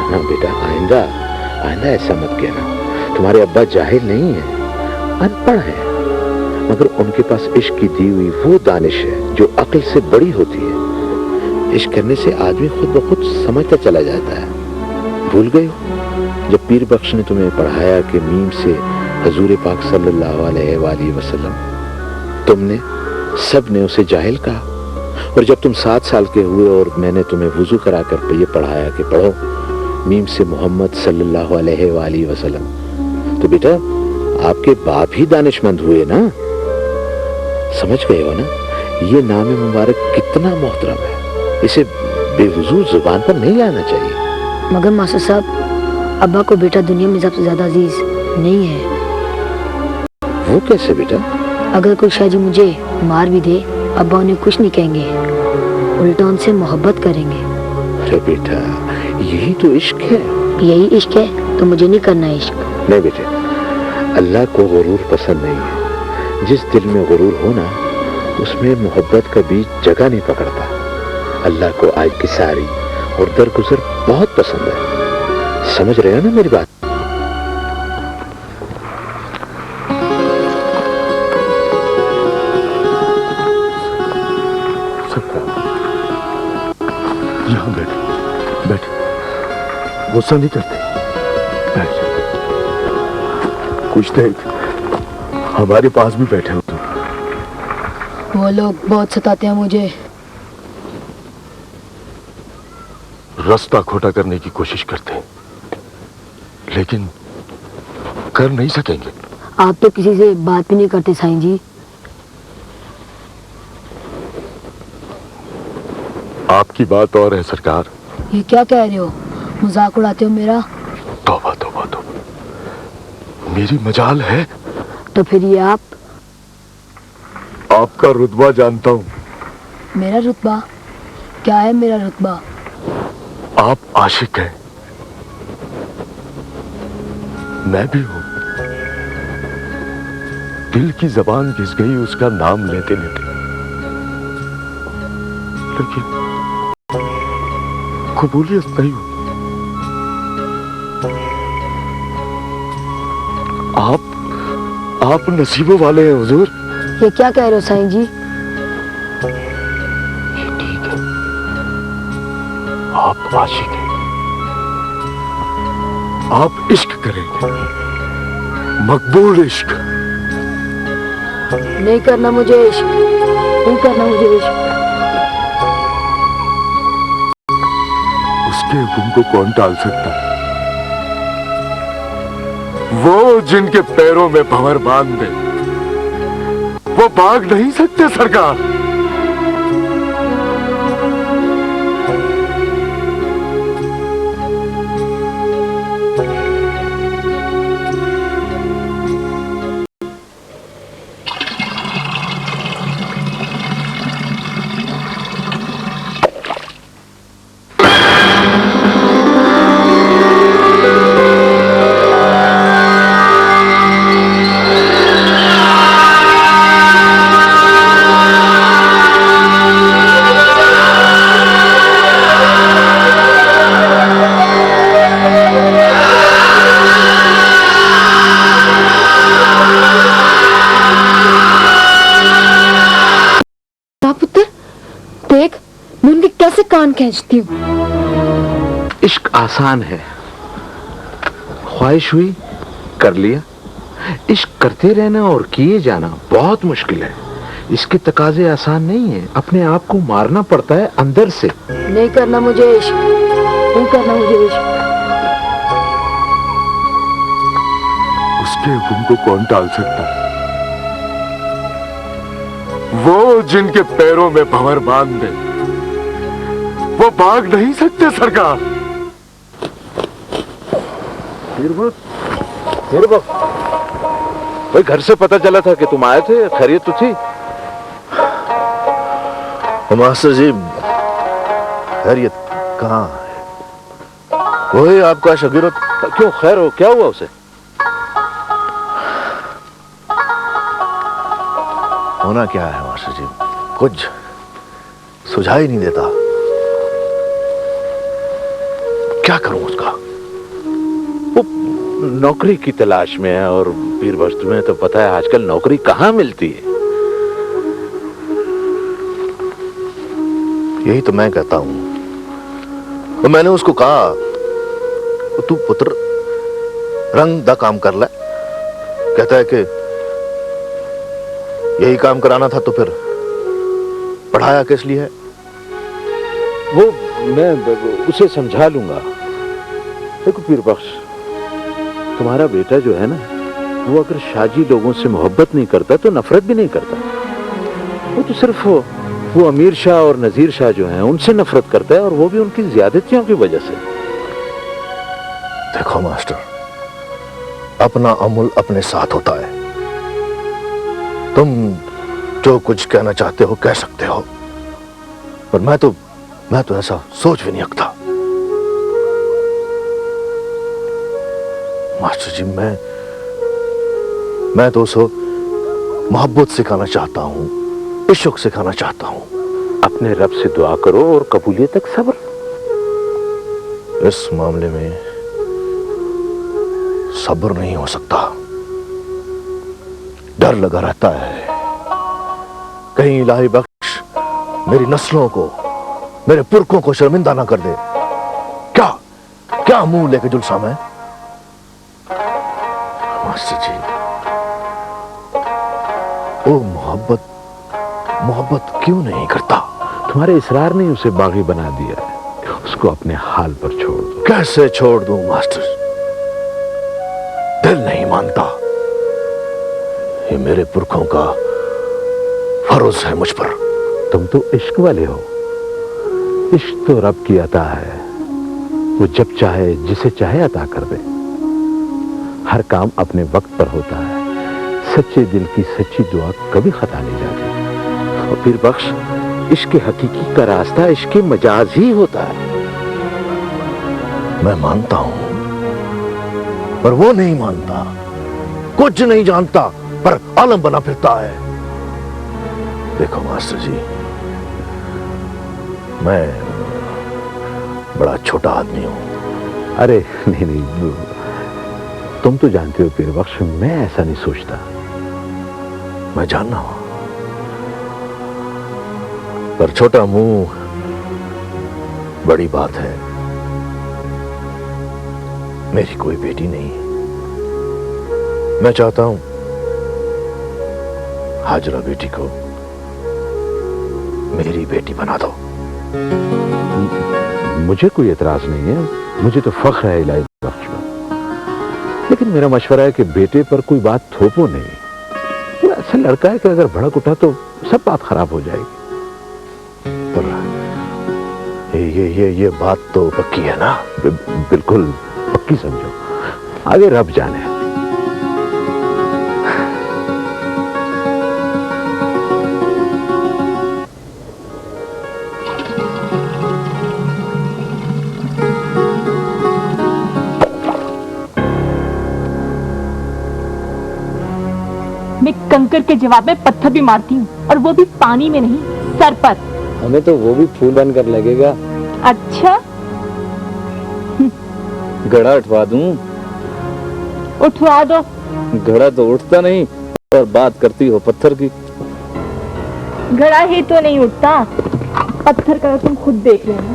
ना बेटा, आइंदा ऐसा मत कहना। तुम्हारे अब्बा जाहिल नहीं है, अनपढ़ है, मगर उनके पास इश्क की दी हुई वो दानिश है जो अक्ल से बड़ी होती है। इश्क करने से आदमी खुद ब खुद समझता चला जाता है। भूल गए हो जब पीर बख्श ने तुम्हें पढ़ाया कि मीम से हजूर पाक सल्लल्लाहु अलैहि वसल्लम, तुमने सब ने उसे जाहिल कहा। और जब तुम 7 साल के हुए और मैंने तुम्हें वुजू कराकर ये पढ़ाया कि पढ़ो मीम से मोहम्मद सल्लल्लाहु अलैहि वसल्लम, तो बेटा आपके बाप ही दानिशमंद हुए ना। समझ गए हो ना? ये नाम मुबारक कितना मोहतरम है, इसे बेवजू जुबान पर नहीं लाना चाहिए। मगर मास्टर साहब, अब्बा को बेटा दुनिया में सबसे ज्यादा अजीज नहीं है। वो कैसे बेटा? अगर कोई शाजी मुझे मार भी दे, अब्बा उन्हें कुछ नहीं कहेंगे, उल्टा उनसे मोहब्बत करेंगे। अरे बेटा, यही तो इश्क है। यही इश्क है तो मुझे नहीं करना इश्क। नहीं बेटे, अल्लाह को गुरूर पसंद नहीं है। जिस दिल में गुरूर हो ना, उसमें मोहब्बत का बीज जगह नहीं पकड़ता। अल्लाह को आज की सारी और दरगुजर बहुत पसंद है। समझ रहे हो ना मेरी बात? यहाँ बैठ, गुस्सा नहीं करते, बैठ। कुछ देर हमारे पास भी बैठे हो तुम। वो लोग बहुत सताते हैं मुझे। रास्ता खोटा करने की कोशिश करते हैं, लेकिन कर नहीं सकेंगे। आप तो किसी से बात भी नहीं करते साईं जी। आपकी बात और है सरकार। ये क्या कह रहे हो? मजाक उड़ाते हो मेरा? तौबा तौबा तौबा, मेरी मजाल है। तो फिर ये आपका रुतबा जानता हूँ। मेरा रुतबा क्या है? मेरा रुतबा आप आशिक हैं। मैं भी हूं। दिल की जबान घिस गई उसका नाम लेते लेते, लेकिन कबूलियत नहीं हुई। आप नसीबों वाले हैं हुजूर। ये क्या कह रहे हो साईं जी? ये ठीक है, आप आशिक हैं, आप इश्क करेंगे, मकबूल इश्क। नहीं करना मुझे इश्क, नहीं करना मुझे इश्क। उसके हुक्म को कौन टाल सकता है? वो जिनके पैरों में भंवर बांध दे, वो भाग नहीं सकते सरकार। कान खींचती हूँ। इश्क आसान है, ख्वाहिश हुई कर लिया। इश्क करते रहना और किए जाना बहुत मुश्किल है। इसके तकाजे आसान नहीं है, अपने आप को मारना पड़ता है अंदर से। नहीं करना मुझे इश्क, नहीं करना मुझे इश्क। उसके हुक्म को कौन टाल सकता है? वो जिनके पैरों में भंवर बांध दे, वो भाग नहीं सकते सरकार। भाई घर से पता चला था कि तुम आए थे, खैरियत तो थी? मास्टर जी खैरियत कहाँ है? वही आपका शगीर। क्यों, खैर हो? क्या हुआ उसे? होना क्या है मास्टर जी, कुछ सुझाव ही नहीं देता। क्या करूं उसका? वो नौकरी की तलाश में है, और पीर बख्श तुम्हें तो पता है आजकल नौकरी कहाँ मिलती है। यही तो मैं कहता हूं। तो मैंने उसको कहा तू पुत्र रंग दा काम कर ले। कहता है कि यही काम कराना था तो फिर पढ़ाया किस लिए है? वो मैं उसे समझा लूंगा। देखो पीर बख्श, तुम्हारा बेटा जो है ना, वो अगर शाजी लोगों से मोहब्बत नहीं करता तो नफरत भी नहीं करता। वो तो सिर्फ वो अमीर शाह और नजीर शाह जो हैं उनसे नफरत करता है, और वो भी उनकी ज्यादतियों की वजह से। देखो मास्टर, अपना अमूल अपने साथ होता है। तुम जो कुछ कहना चाहते हो कह सकते हो, पर मैं तो ऐसा सोच भी नहीं सकता। मास्टर जी मैं तो उसे मोहब्बत सिखाना चाहता हूं, इश्क सिखाना चाहता हूं। अपने रब से दुआ करो और कबूलियत तक सब्र। इस मामले में सब्र नहीं हो सकता। डर लगा रहता है कहीं इलाही बख्श मेरी नस्लों को, मेरे पुरखों को शर्मिंदा ना कर दे। क्या मुंह लेके जुलसा मैं? मास्टर जी, वो मोहब्बत क्यों नहीं करता? तुम्हारे इसरार ने उसे बागी बना दिया है। उसको अपने हाल पर छोड़ दो। कैसे छोड़ दूं मास्टर? दिल नहीं मानता। ये मेरे पुरखों का फर्ज है मुझ पर। तुम तो इश्क वाले हो। इश्क तो रब की अता है, वो जब चाहे जिसे चाहे अता कर दे। हर काम अपने वक्त पर होता है। सच्चे दिल की सच्ची दुआ कभी खता नहीं जाती। और फिर बख्श, इश्क हकीकी का रास्ता इश्क मजाज ही होता है। मैं मानता हूं, पर वो नहीं मानता, कुछ नहीं जानता, पर आलम बना फिरता है। देखो मास्टर जी, मैं बड़ा छोटा आदमी हूं। अरे नहीं नहीं, तुम तो जानते हो पीर बख्श, मैं ऐसा नहीं सोचता। मैं जानना हूं, पर छोटा मुंह बड़ी बात है। मेरी कोई बेटी नहीं है। मैं चाहता हूं हाजरा बेटी को मेरी बेटी बना दो। मुझे कोई एतराज नहीं है, मुझे तो फख्र है इलाही बख्श पर। लेकिन मेरा मशवरा है कि बेटे पर कोई बात थोपो नहीं। वो ऐसा लड़का है कि अगर भड़क उठा तो सब बात खराब हो जाएगी। पर ये बात तो पक्की है ना? बिल्कुल पक्की समझो, आगे रब जाने। मैं कंकर के जवाब में पत्थर भी मारती हूँ, और वो भी पानी में नहीं, सर पर। हमें तो वो भी फूल बनकर लगेगा। अच्छा, घड़ा उठवा दूं? उठवा दो। घड़ा तो उठता नहीं, और बात करती हो पत्थर की। घड़ा ही तो नहीं उठता, पत्थर का तुम खुद देख लेना।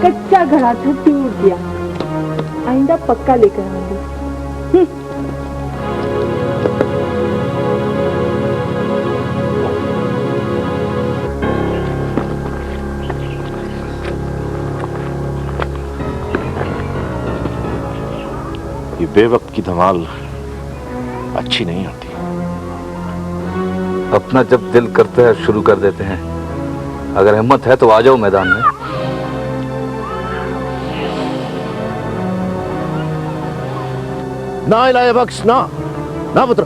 कच्चा घड़ा था, टूट गया, आइंदा पक्का लेकर आऊंगी। ये बेवक्त की धमाल अच्छी नहीं होती। अपना जब दिल करता है शुरू कर देते हैं। अगर हिम्मत है तो आ जाओ मैदान में। ना इलाही बख्श, ना पुत्र।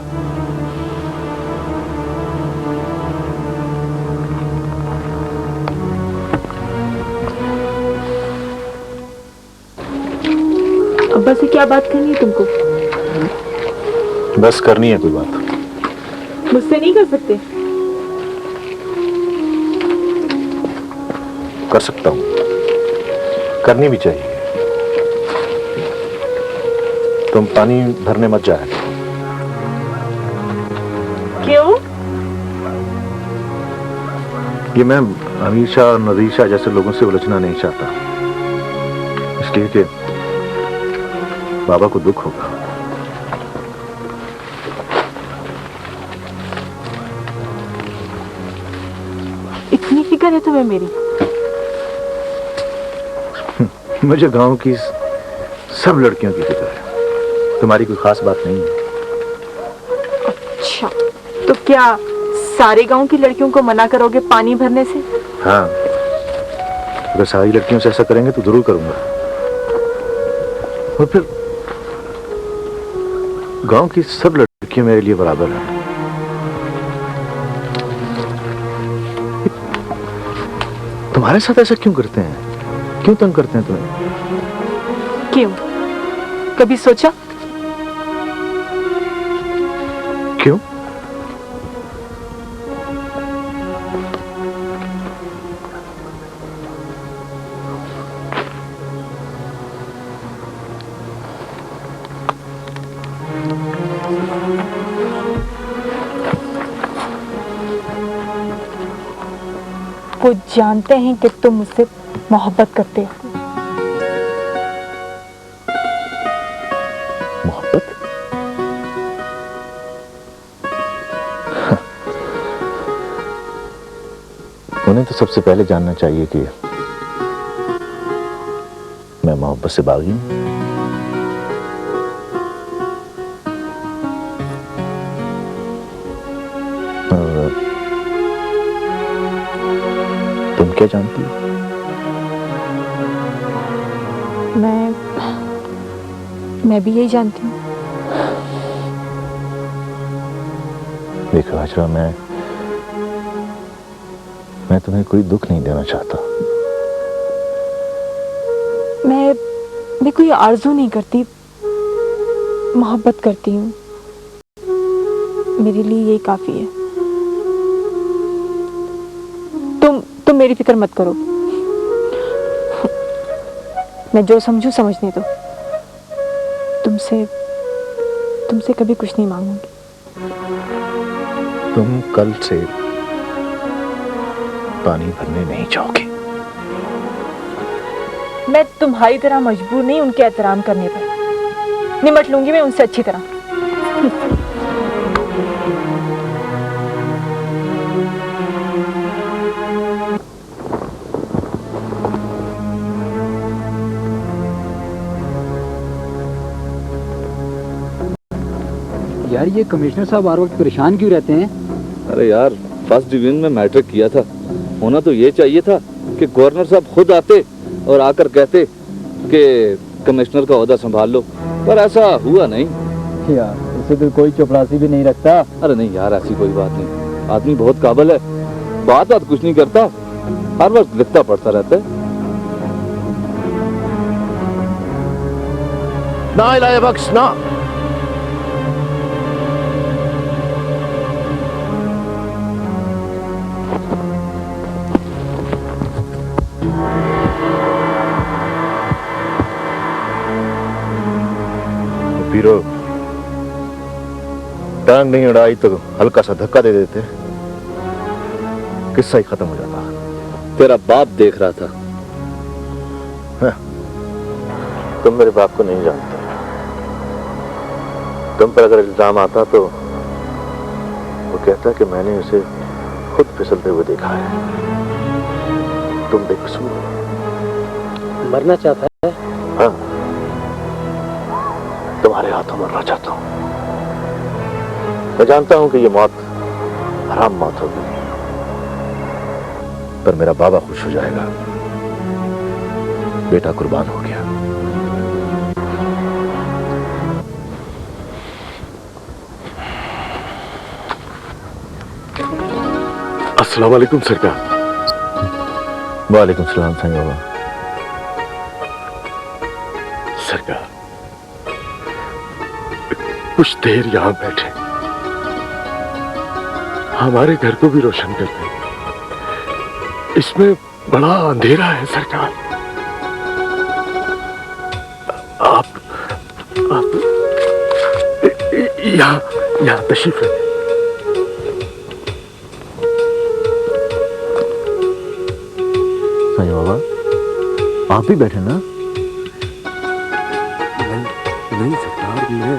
अब्बा से क्या बात करनी है तुमको? बस करनी है कोई बात। मुझसे नहीं कर सकते? कर सकता हूं, करनी भी चाहिए। तुम पानी भरने मत जाए। क्यों? ये मैं अमीर शाह और नदीर शाह जैसे लोगों से उलझना नहीं चाहता, इसलिए कि बाबा को दुख होगा। इतनी फिक्र है तुम्हें मेरी? मुझे गांव की सब लड़कियों की फिक्र है, तुम्हारी कोई खास बात नहीं है। अच्छा, तो क्या सारे गांव की लड़कियों को मना करोगे पानी भरने से? हाँ, अगर सारी लड़कियों से ऐसा करेंगे तो जरूर करूंगा। और फिर गांव की सब लड़कियां मेरे लिए बराबर हैं। तुम्हारे साथ ऐसा क्यों करते हैं? क्यों तंग करते हैं तुम्हें? क्यों? कभी सोचा? क्यों? वो जानते हैं कि तुम मुझसे मोहब्बत करते हो। मोहब्बत? उन्हें तो सबसे पहले जानना चाहिए कि मैं मोहब्बत से बागी हूं। और तुम क्या जानती हो? मैं भी यही जानती हूँ। देखो हाजरा, मैं मैं तुम्हें कोई दुख नहीं देना चाहता। मैं कोई आरज़ू नहीं करती, मोहब्बत करती हूँ। मेरे लिए यही काफी है। तुम मेरी फिक्र मत करो, मैं जो समझूं समझने दो। तुमसे कभी कुछ नहीं मांगूंगी। तुम कल से पानी भरने नहीं जाओगे। मैं तुम्हारी तरह मजबूर नहीं उनके एहतराम करने पर। निमट लूंगी मैं उनसे अच्छी तरह। यार ये कमिश्नर साहब हर वक्त परेशान क्यों रहते हैं? अरे यार, फर्स्ट डिवीजन में मैट्रिक किया था, होना तो ये चाहिए था कि गवर्नर साहब खुद आते और आकर कहते कि कमिश्नर का ओहदा संभाल लो, पर ऐसा हुआ नहीं। यार इसे तो कोई चपरासी भी नहीं रखता। अरे नहीं यार, ऐसी कोई बात नहीं, आदमी बहुत काबिल है, बात कुछ नहीं करता, हर वक्त लिखता पढ़ता रहता है। ना इलाही बख्श ना। पीरो, टांग नहीं उड़ाई तो हल्का सा धक्का दे देते, किस्सा ही खत्म हो जाता। तेरा बाप देख रहा था। तुम मेरे बाप को नहीं जानते। तुम पर अगर इल्जाम आता तो वो कहता कि मैंने उसे खुद फिसलते हुए देखा है। तुम बेकसूर हो। मरना चाहता है? हाँ, तुम्हारे हाथों मरना चाहता हूं। मैं जानता हूं कि ये मौत हराम मौत होगी, पर मेरा बाबा खुश हो जाएगा। बेटा कुर्बान हो गया। अस्सलाम वालेकुम सरकार। वालेकुम सलाम साईं बाबा। सरकार, कुछ देर यहां बैठे, हमारे घर को भी रोशन कर दें। इसमें बड़ा अंधेरा है सरकार। आप यहाँ तशरीफ रखें। साईं बाबा, आप भी बैठे ना? नहीं सरकार, मैं।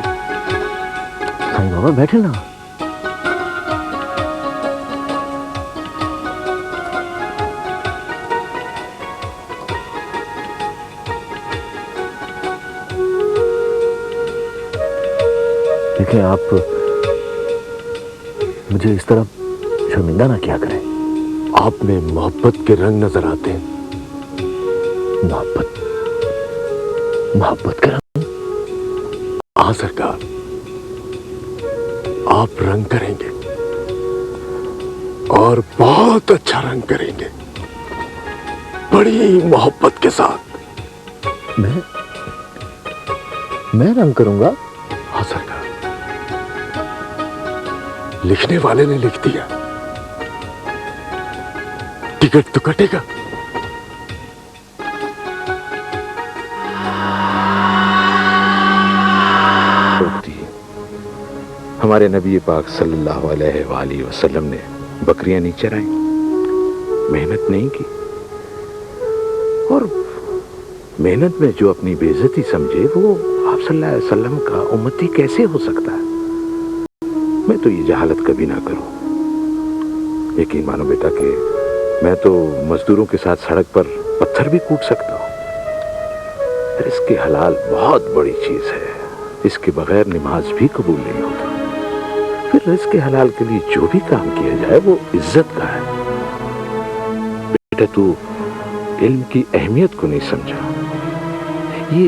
साईं बाबा बैठे ना। देखें, आप मुझे इस तरह शर्मिंदा ना किया करें। आप में मोहब्बत के रंग नजर आते हैं। मोहब्बत के रंग? हाँ सरकार, आप रंग करेंगे और बहुत अच्छा रंग करेंगे, बड़ी मोहब्बत के साथ। मैं रंग करूंगा? हाँ सरकार, लिखने वाले ने लिख दिया, टिकट तो कटेगा। हमारे नबी पाक सल्लल्लाहु अलैहि वसल्लम ने बकरियां नहीं चराई, मेहनत नहीं की, और मेहनत में जो अपनी बेइज्जती समझे वो आप सल्लल्लाहु अलैहि वसल्लम का उम्मती कैसे हो सकता है? मैं तो ये जहालत कभी ना करूं। यकीन मानो बेटा कि मैं तो मजदूरों के साथ सड़क पर पत्थर भी कूट सकता हूं। रिस्क हलाल बहुत बड़ी चीज है, इसके बगैर नमाज भी कबूल नहीं होती। फिर रिस्क हलाल के लिए जो भी काम किया जाए वो इज्जत का है। बेटा, तू इल्म की अहमियत को नहीं समझा। ये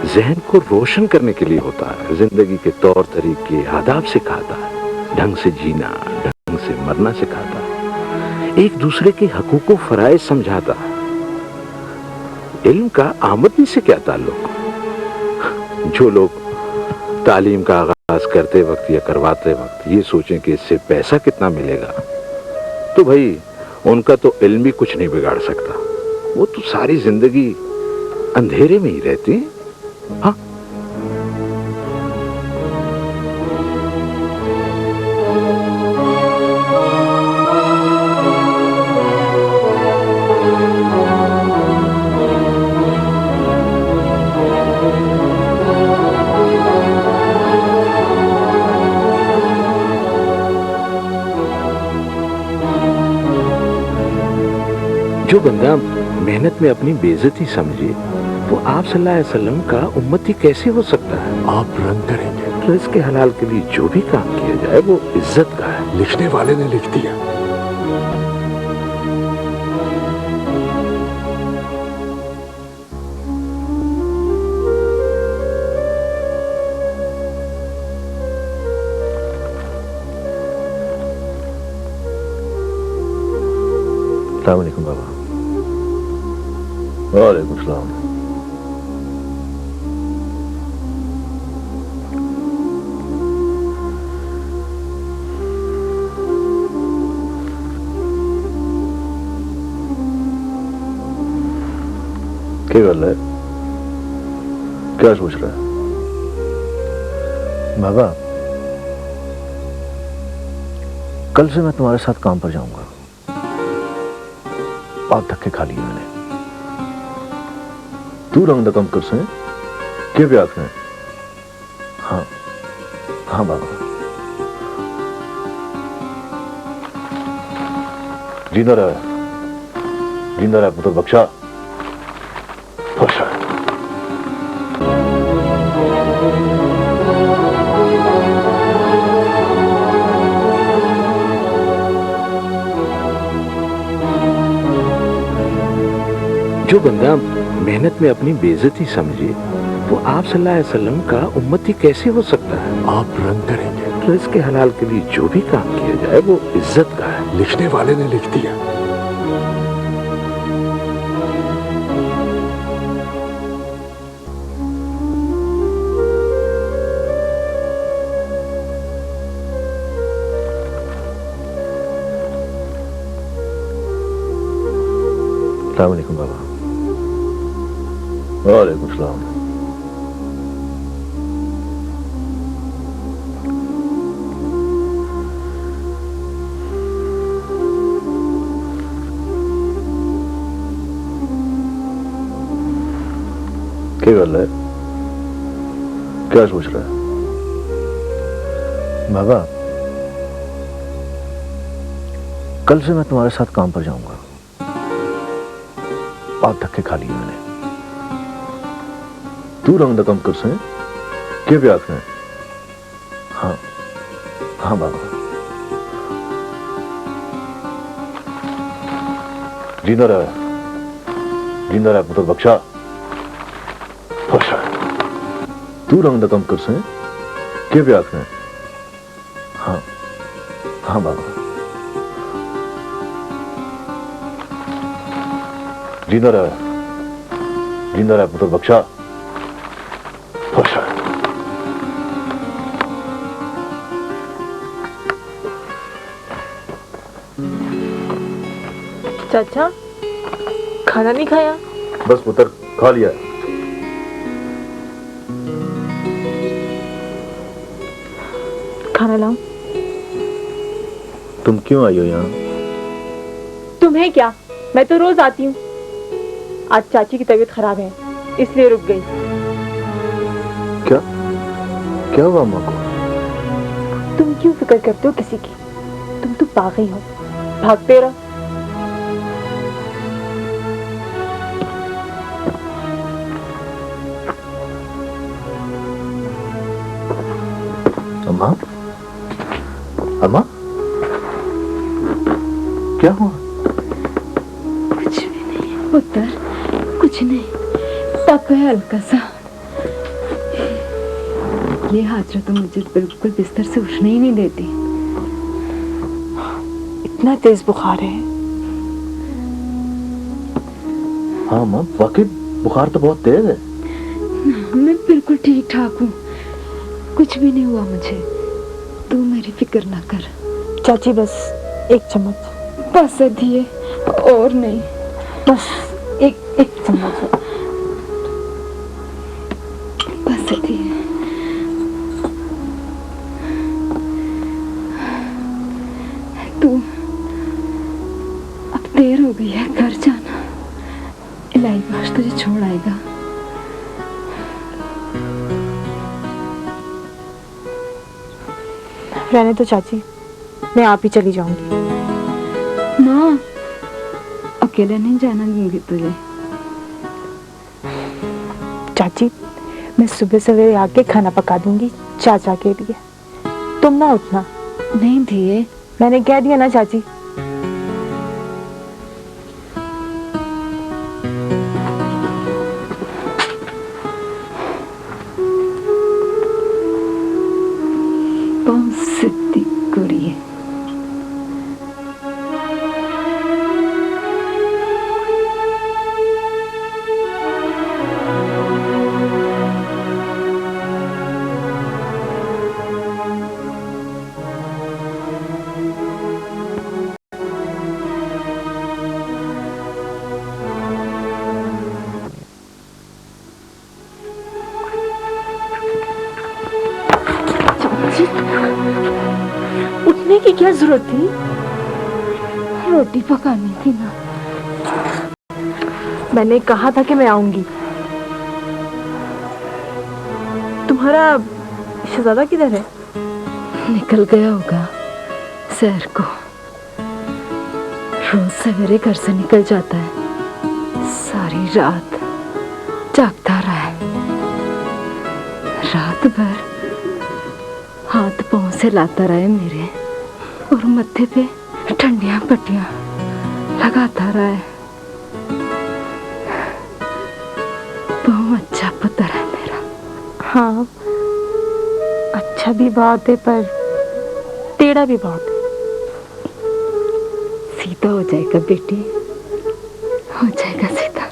जहन को रोशन करने के लिए होता है, जिंदगी के तौर तरीके आदाब सिखाता है, ढंग से जीना, ढंग से मरना सिखाता है। ایک دوسرے کے حقوق و فرائض سمجھاتا. علم کا آمدنی سے کیا تعلق؟ جو لوگ تعلیم کا آغاز کرتے وقت یا کرواتے وقت یہ سوچیں کہ اس سے پیسہ کتنا ملے گا، تو بھائی ان کا تو علم بھی کچھ نہیں بگاڑ سکتا. وہ تو ساری زندگی اندھیرے میں ہی رہتے ہیں. ہاں جو بندہ محنت میں اپنی بے عزتی سمجھے وہ آپ صلی اللہ علیہ وسلم کا امتی کیسے ہو سکتا ہے؟ آپ رنگ کریں گے. رزق کے حلال کے لیے جو بھی کام کیا جائے وہ عزت کا ہے. لکھنے والے نے لکھ دیا. السلام علیکم بابا. وعلیکم السلام. کیا گل ہے؟ کیا سوچ رہا ہے بابا؟ کل سے میں تمہارے ساتھ کام پر جاؤں گا. آپ دھکے کھا لیے میں نے. تو رنگ دا کم کر سیں کیا بھی آخر ہے؟ ہاں ہاں بابا. جینا رہا پتر بخشا. جو بندہ محنت میں اپنی بے عزتی سمجھے وہ آپ صلی اللہ علیہ وسلم کا امتی کیسے ہو سکتا ہے؟ آپ رنگ کریں گے. رزق کے حلال کے لیے جو بھی کام کیا جائے وہ عزت کا ہے. لکھنے والے نے لکھ دیا. السلام علیکم بابا. وعلیکم السلام. کیا گل ہے؟ کیا سوچ رہا ہے بابا؟ کل سے میں تمہارے ساتھ کام پر جاؤں گا. آپ دھکے کھا لیے میں نے. تو رنگ دا کم کر سیں کیا بھی آخر ہے؟ ہاں ہاں بابا. جینا رہا پتر بخشا. تو رنگ دا کم کر سیں کیا بھی آخر ہے؟ ہاں ہاں بابا. جینا رہا پتر بخشا. چاچا کھانا نہیں کھایا؟ بس پتر کھا لیا. کھانا لاؤں؟ تم کیوں آئی ہو یہاں؟ تمہیں کیا، میں تو روز آتی ہوں. آج چاچی کی طبیعت خراب ہے اس لیے رک گئی. کیا ہوا اماں کو؟ تم کیوں فکر کرتے ہو کسی کی؟ تم تو پاگل ہو. بھاگتے رہو. اماں کیا ہوا؟ کچھ بھی نہیں پتر، کچھ نہیں. تپ ہے ہلکا سا. یہ حاجرہ تو مجھے بالکل بستر سے اٹھنے ہی نہیں دیتی. اتنا تیز بخار ہے हाँ माँ, वाकई बुखार तो बहुत तेज है। मैं बिल्कुल ठीक ठाक हूँ, कुछ भी नहीं हुआ मुझे, तू मेरी फिक्र ना कर। चाची बस एक चम्मच। बस दिए और नहीं, बस एक चम्मच। बस दिए। तू अब देर हो गई है, घर जाना। इलाही बाश तुझे छोड़ आएगा। रहने तो चाची, मैं आप ही चली जाऊंगी। ना, अकेले नहीं जाना दूंगी तुझे। चाची, मैं सुबह सवेरे आके खाना पका दूंगी चाचा के लिए, तुम ना उठना। नहीं दिए, मैंने कह दिया ना चाची। बहुत सिद्धि कुड़ी है। उठने की क्या जरूरत थी? रोटी पकानी थी ना। मैंने कहा था कि मैं आऊंगी। तुम्हारा शहजादा किधर है? निकल गया होगा सैर को। रोज सवेरे घर से निकल जाता है, सारी रात जागता रहा है। रात भर हाथ पांव से लाता रहा है मेरे, और मत्थे पे ठंडियां पट्टियां लगाता रहा है। बहुत अच्छा पुत्र है मेरा। हाँ, अच्छा भी बहुत है पर टेढ़ा भी बहुत है। सीधा हो जाएगा बेटी, हो जाएगा सीधा।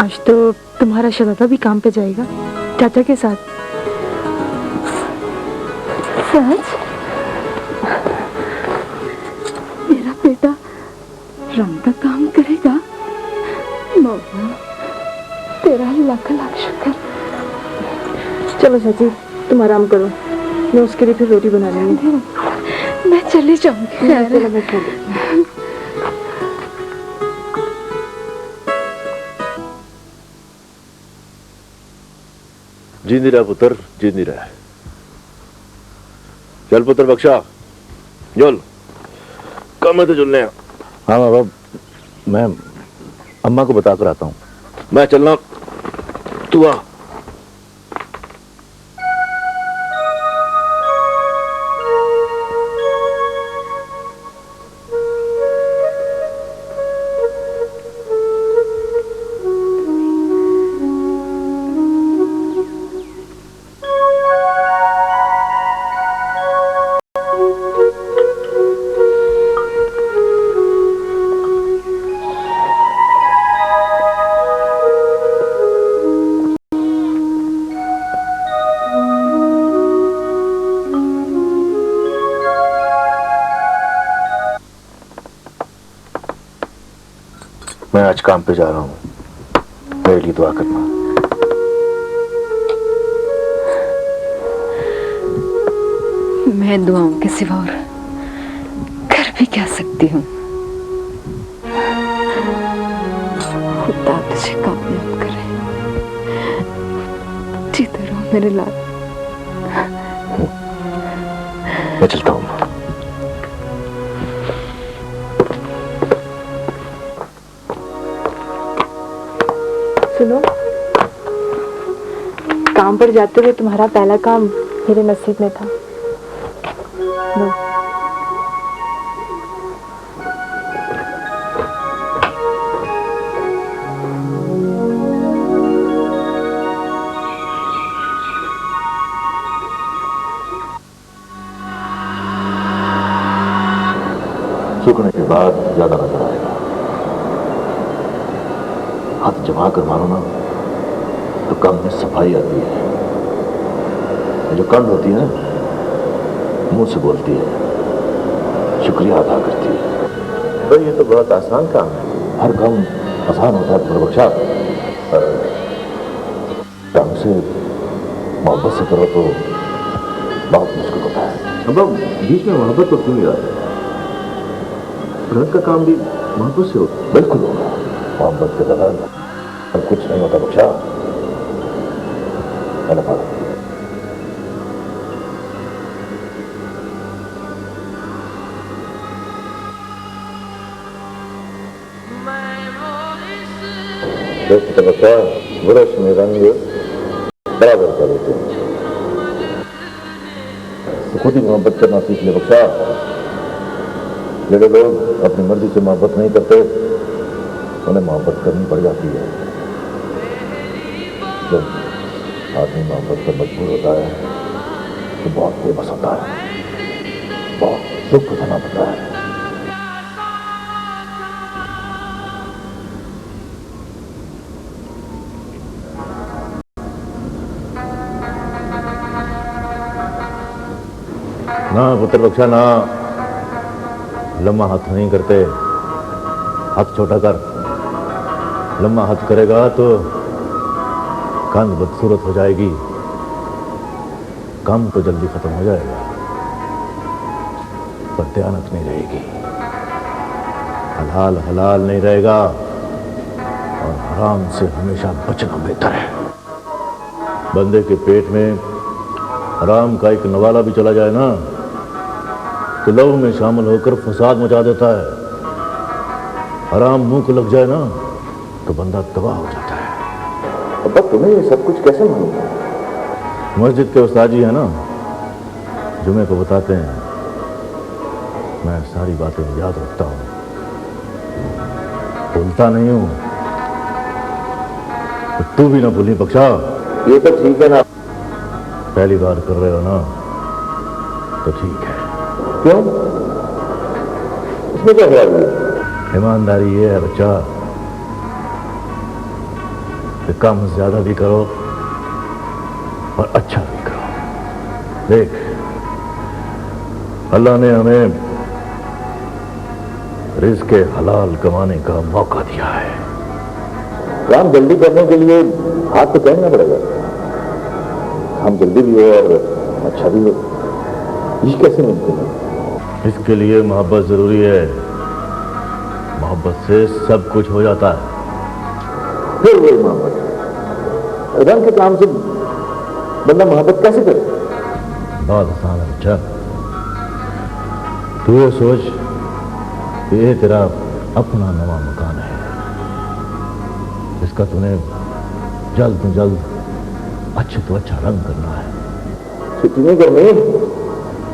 आज तो तुम्हारा शहजादा भी काम पे जाएगा चाचा के साथ। सच? मेरा बेटा रंग का काम करेगा? मौला, तेरा लाख लाख शुक्र। चलो चाची, तुम आराम करो, मैं उसके लिए फिर रोटी बना लूंगी। मैं चली जाऊंगी। चलो मैं खा लूं। जिंदी रह पुत्र, जिंदी रह। चल पुत्र बख्शा, चल कम है तो चलने। हाँ बाबा, मैं अम्मा को बता कर आता हूँ। मैं चलना, तू आ। मैं आज काम पे जा रहा हूँ, मेरे लिए दुआ करना। मैं दुआओं के सिवा और कर भी क्या सकती हूँ। खुदा तुझे कामयाब करे। जीते रहो मेरे लाल। मैं चलता हूँ। सुनो, काम पर जाते हुए तुम्हारा पहला काम मेरे नसीब में था। लो। सूखने के बाद ज्यादा नजर आएगा। हाथ जमा कर मारो ना तो काम में सफाई आती है। ये जो कंड होती है ना मुंह से बोलती है, शुक्रिया अदा करती है। तो ये तो बहुत आसान काम है। हर काम आसान होता है बख्शा, पर ढंग से मोहब्बत से करो तो बहुत मुश्किल होता है। अब बीच में मोहब्बत तो क्यों नहीं आती? रंग का काम भी मोहब्बत से होता है। बिल्कुल होगा, मोहब्बत के बगैर और कुछ नहीं होता बख्शा। अल्लाह पाक दोस्त बच्चा ब्रश में रंग बराबर कर देते हैं, तो खुद ही मोहब्बत करना सीख ले बच्चा। जो लोग अपनी मर्जी से मोहब्बत नहीं करते उन्हें मोहब्बत करनी पड़ जाती है। जब आदमी मोहब्बत पर मजबूर होता है तो बहुत बेबस होता है, बहुत दुख उठाना पड़ता है। ना पुत्र बख्शा ना, लम्बा हाथ नहीं करते, हाथ छोटा कर। लम्बा हाथ करेगा तो कंध बदसूरत हो जाएगी, काम तो जल्दी खत्म हो जाएगा, पर दयानत नहीं रहेगी। हलाल हलाल नहीं रहेगा और हराम से हमेशा बचना बेहतर है। बंदे के पेट में हराम का एक नवाला भी चला जाए ना तो लहू में शामिल होकर फसाद मचा देता है। हराम मुंह को लग जाए ना तो बंदा तबाह हो जाता है। अब तुम्हें ये सब कुछ कैसे मालूम है? मस्जिद के उस्ताद जी है ना, जुमे को बताते हैं, मैं सारी बातें याद रखता हूँ, भूलता नहीं हूँ। तो तू भी ना भूली बख्शा। ये तो ठीक है ना, पहली बार कर रहे हो ना तो ठीक है। क्यों? इसमें क्या ख्याल है? ईमानदारी ये है बच्चा कि कम ज्यादा भी करो और अच्छा भी करो। देख, अल्लाह ने हमें रिज़्क़ हलाल कमाने का मौका दिया है। काम जल्दी करने के लिए हाथ तो पहनना पड़ेगा, काम जल्दी भी हो और अच्छा भी हो। ये कैसे मुमकिन है? इसके लिए मोहब्बत जरूरी है, मोहब्बत से सब कुछ हो जाता है। फिर वही मोहब्बत, रंग के काम से बंदा मोहब्बत कैसे करे? बहुत आसान है बच्चा। तू ये सोच कि ये तेरा अपना नवा मकान है, इसका तूने जल्द से जल्द अच्छे तो अच्छा रंग करना है। कितनी करनी?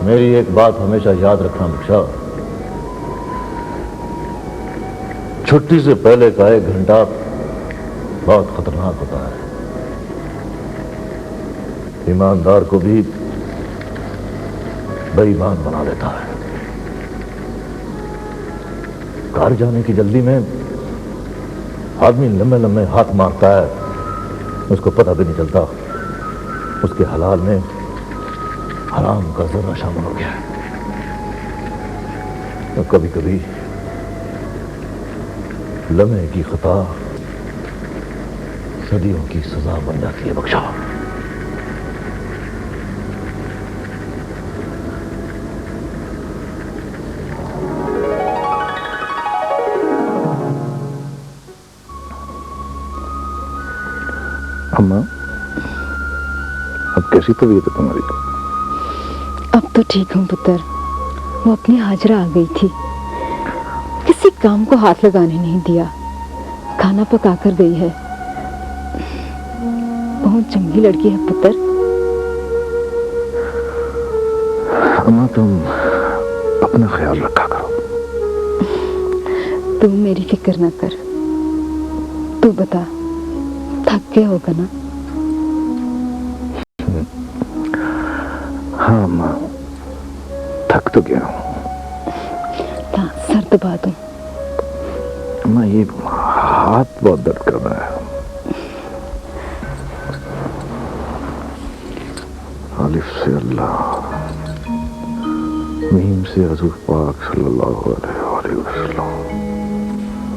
मेरी एक बात हमेशा याद रखना बख्शा, छुट्टी से पहले का 1 घंटा बहुत खतरनाक होता है। ईमानदार को भी बेईमान बना देता है। घर जाने की जल्दी में आदमी लंबे लंबे हाथ मारता है, उसको पता भी नहीं चलता उसके हलाल में हराम का जर्रा शामिल हो गया है। तो कभी कभी लम्हे की खता सदियों की सजा बन जाती है बख्शा। अम्मा, अब कैसी तबीयत है तुम्हारी? अब तो ठीक हूँ पुत्र। वो अपनी हाजरा आ गई थी, किसी काम को हाथ लगाने नहीं दिया, खाना पका कर गई है। बहुत चंगी लड़की है पुत्र। अम्मा तुम अपना ख्याल रखा करो। तुम मेरी फिक्र ना कर। तू बता, थक गया होगा ना? हाँ अम्मा, थक तो गया हूँ। हाँ, सर दबा दूं। अम्मा ये हाथ बहुत दर्द कर रहा है। अलिफ से अल्लाह, मीम से हजूर पाक सल्लल्लाहु अलैहि वसल्लम,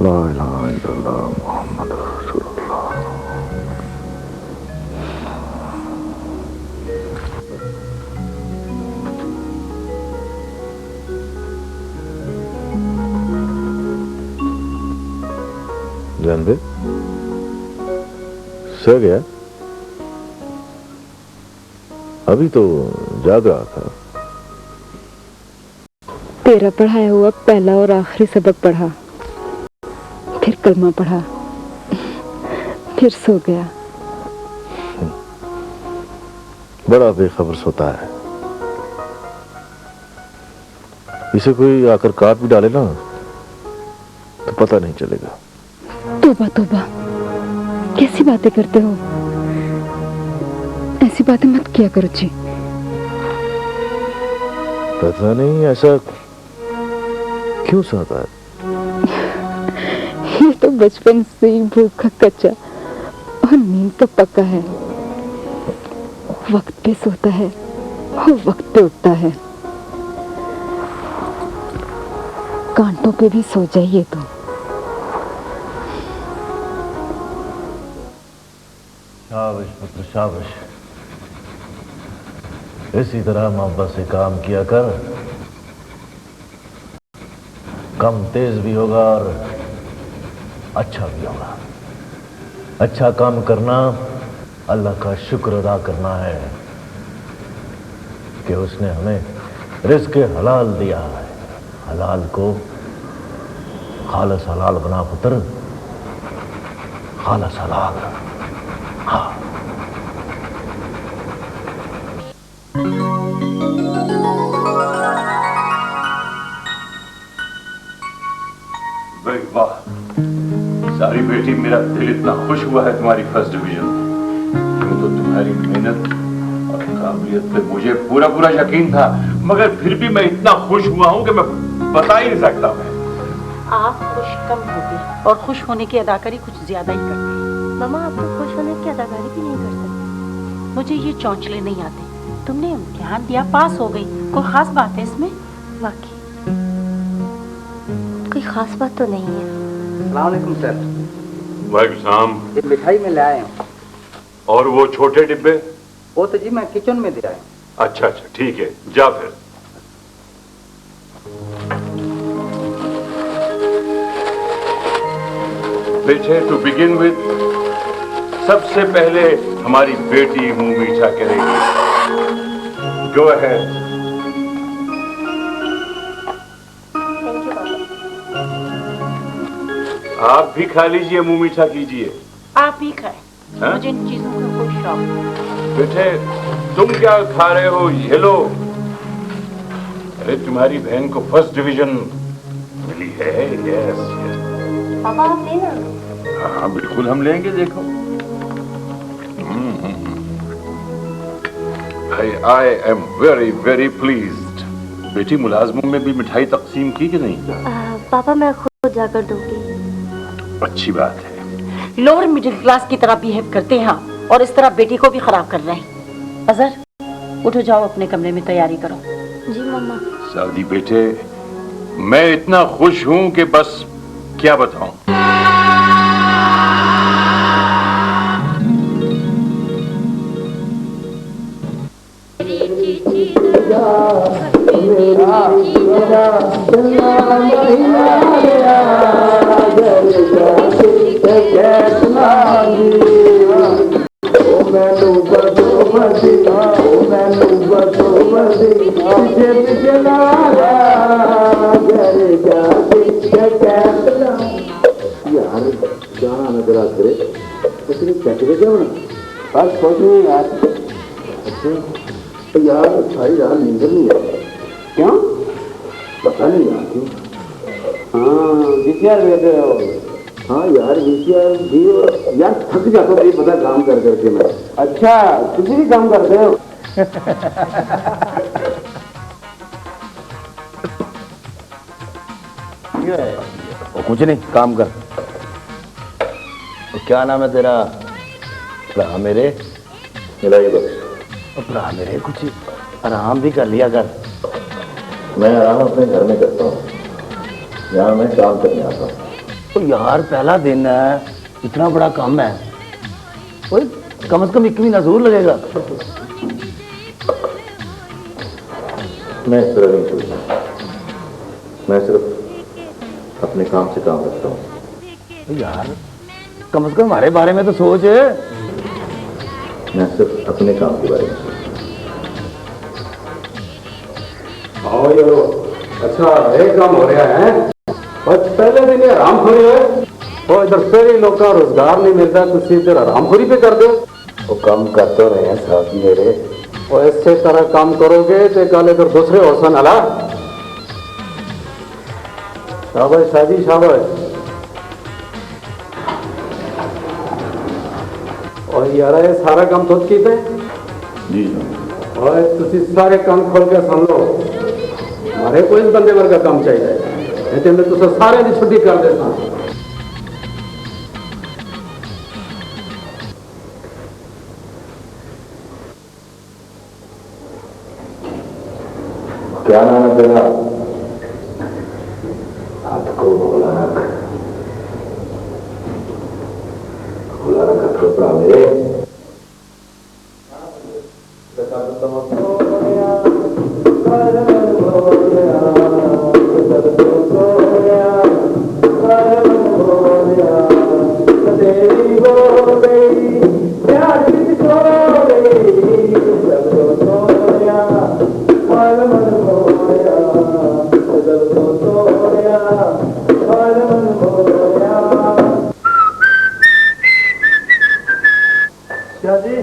ला इलाहा इल्लल्लाह मुहम्मद रसूलुल्लाह। जानबे सो गया? अभी तो जाग रहा था। तेरा पढ़ाया हुआ पहला और आखिरी सबक पढ़ा, फिर कलमा पढ़ा, फिर सो गया। बड़ा बेखबर सोता है। इसे कोई आकर काट भी डाले ना तो पता नहीं चलेगा। तौबा तौबा, कैसी बातें करते हो? ऐसी बातें मत किया करो जी। पता नहीं ऐसा क्यों सोता है। ये तो बचपन से ही भूख का कच्चा और नींद का पक्का है। वक्त पे सोता है और वक्त पे उठता है। कांटों पे भी सो जाइए तो। शाबाश पुत्र शाबाश, इसी तरह मोहब्बत से काम किया कर। कम तेज भी होगा और अच्छा भी होगा। अच्छा काम करना अल्लाह का शुक्र अदा करना है कि उसने हमें रिज़्क़ हलाल दिया है। हलाल को खालिस हलाल बना पुत्र, खालिस हलाल। हाँ। भाई वाह, सारी बेटी, मेरा दिल इतना खुश हुआ है तुम्हारी फर्स्ट डिवीजन। तो तुम्हारी मेहनत और काबिलियत पे मुझे पूरा पूरा यकीन था, मगर फिर भी मैं इतना खुश हुआ हूं कि मैं बता ही नहीं सकता। मैं आप खुश कम हो गए और खुश होने की अदाकारी कुछ ज्यादा ही करते हैं। मामा, आप तो खुश होने की अदाकारी भी नहीं कर सकते। मुझे ये चौंचले नहीं आते। तुमने इम्तिहान दिया, पास हो गई, कोई खास बात है इसमें? वाकई कोई खास बात तो नहीं है। अस्सलामुअलैकुम सर। वालेकुम सलाम। ये मिठाई में ले आए हूँ। और वो छोटे डिब्बे? वो तो जी मैं किचन में दे आया हूँ। अच्छा अच्छा, ठीक है, जा फिर। बेटे, टू बिगिन विद, सबसे पहले हमारी बेटी मुंह मीठा करेगी। Go ahead. आप भी खा लीजिए, मुंह मीठा कीजिए। आप ही खाएं, मुझे इन चीजों का कोई शौक नहीं। बेटे, तुम क्या खा रहे हो? ये लो। अरे तुम्हारी बहन को फर्स्ट डिवीजन मिली है। Yes yes. पापा, आप लेना। हाँ बिल्कुल, हम लेंगे। देखो भाई, I am very very pleased. बेटी, मुलाजमों में भी मिठाई तकसीम की कि नहीं? पापा, मैं खुद जाकर दूंगी। अच्छी बात है। लोअर मिडिल क्लास की तरह बिहेव करते हैं और इस तरह बेटी को भी खराब कर रहे हैं। अजहर, उठो, जाओ अपने कमरे में तैयारी करो। जी मम्मा। सादी बेटे, मैं इतना खुश हूं कि बस क्या बताऊं। यार जाना न करा करे इसने क्या बना बस कुछ नहीं यार। अच्छा तो यार सारी रात नींद नहीं है। क्यों? पता नहीं यार क्यों। हाँ वीसीआर देख रहे हो? हाँ यार वीसीआर भी यार, थक जाता हूँ पता काम कर करके मैं। अच्छा तुझे भी काम करते हो? कुछ नहीं, काम कर। क्या नाम है तेरा? भरा मेरे, मिलाई बख्श। भरा मेरे, कुछ आराम भी कर लिया कर। मैं आराम अपने घर में करता हूँ, यहाँ मैं काम करने आता हूँ। तो यार पहला दिन है, इतना बड़ा काम है, ओए कम से कम 1 महीना जरूर लगेगा। मैं इस तरह नहीं सोचता, मैं सिर्फ अपने काम से काम रखता हूँ। यार कम से कम हमारे बारे में तो सोच। मैं सिर्फ अपने काम के बारे में सोचता। आओ यारो, अच्छा एक काम हो रहा है, बस पहले दिन ये आरामखोरी है, और इधर फिर लोग का रोजगार नहीं मिलता, कुछ इधर आरामखोरी पे कर दो। वो काम करते रहे हैं साहब मेरे, और इससे तरह काम करोगे तो कल इधर दूसरे हौसन अला। शाबाश शादी शाबाश। और यार ये सारा काम खुद कीते जी। और तुसी सारे काम खोल के सुन लो, हमारे को इस बंदे वर्गा काम चाहिए, नहीं तो मैं तुझे सारे की छुट्टी कर देता हूँ। क्या नाम है तेरा? हाथ को खोला रख, खोला रख कपड़ा मेरे। जी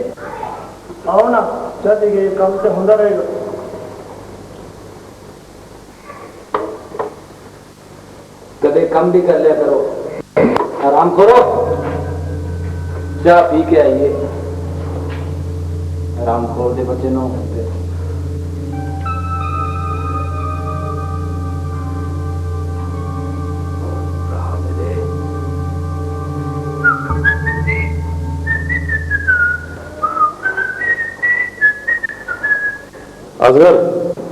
आओ ना, चाची के काम से होता रहेगा। कभी कम भी कर लिया करो, आराम करो, चाय पी के आइए। आराम खोर दे बच्चे नो करते। असगर,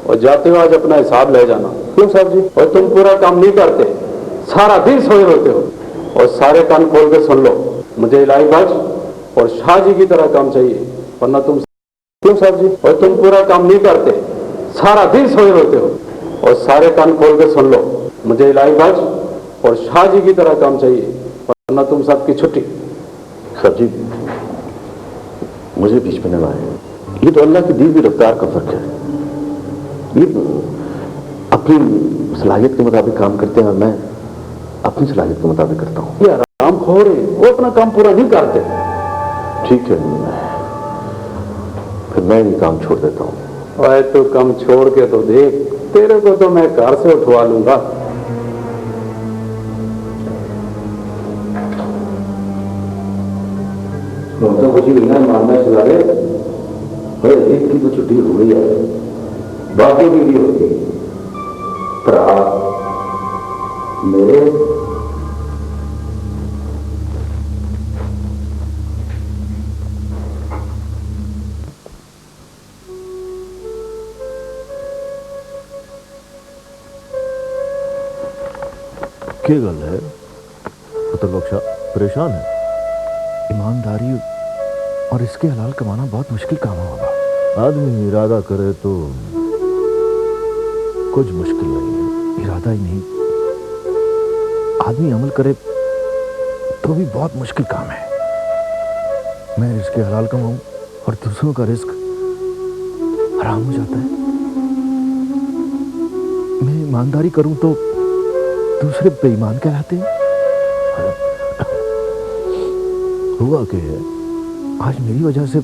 और जाते हो आज अपना हिसाब ले जाना। क्यों साहब जी? और तुम पूरा काम नहीं करते, सारा दिन सोए रहते हो। और सारे कान खोल के सुन लो, मुझे इलाही बाज और शाह जी की तरह काम चाहिए, वरना तुम। क्यों साहब जी? और तुम पूरा काम नहीं करते, सारा दिन सोए रहते हो। और सारे कान खोल के सुन लो, मुझे इलाही बाज और शाह जी की तरह काम चाहिए, वरना तुम सबकी छुट्टी। साहब जी मुझे बीच में न लाए, ये तो अल्लाह की दी हुई रफ्तार का फर्क है। ये अपनी सलाहियत के मुताबिक काम करते हैं और मैं अपनी सलाहियत के मुताबिक करता हूँ। ये आराम खोर है, वो अपना काम पूरा नहीं करते। ठीक है, फिर मैं ये काम छोड़ देता हूँ। और तू काम छोड़ के तो देख, तेरे को तो मैं कार से उठवा लूंगा। तो कुछ भी ना मारना चला रहे, एक की तो छुट्टी हो गई है, बाकी की भी होगी। भरा मेरे, क्या गल है पुत्र बख्शा? परेशान है? ईमानदारी और इसके हलाल कमाना बहुत मुश्किल काम है बाबा। आदमी इरादा करे तो कुछ मुश्किल नहीं है, इरादा ही नहीं, आदमी अमल करे तो भी बहुत मुश्किल काम है। मैं रिस्क हलाल कमाऊं और दूसरों का रिस्क हराम हो जाता है। मैं ईमानदारी करूं तो दूसरे बेईमान कहलाते हैं। हुआ क्या है, आज मेरी वजह से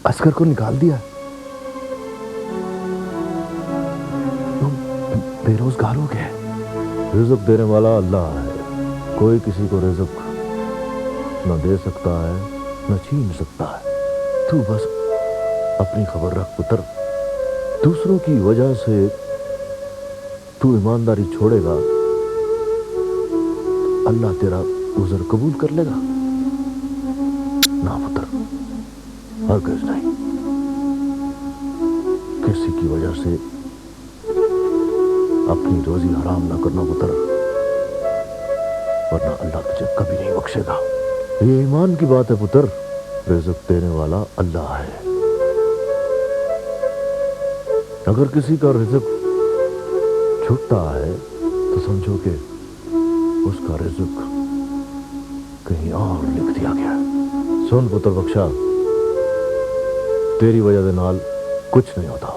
असगर को निकाल दिया, तो बेरोजगार हो गया। रिज़्क़ देने वाला अल्लाह है, कोई किसी को रिज़्क़ न दे सकता है न छीन सकता है। तू बस अपनी खबर रख पुत्र, दूसरों की वजह से तू ईमानदारी छोड़ेगा, अल्लाह तेरा उज़र कबूल कर लेगा? ना पुत्र, हरगिज़ नहीं। किसी की वजह से अपनी रोजी हराम ना करना पुत्र, वरना अल्लाह तुझे कभी नहीं बख्शेगा। ये ईमान की बात है पुत्र। रिज़्क़ देने वाला अल्लाह है। अगर किसी का रिज़्क़ छूटता है तो समझो कि उसका रिज़्क़ कहीं और लिख दिया गया। सुन पुत्र बख्शा, तेरी वजह से नाल कुछ नहीं होता।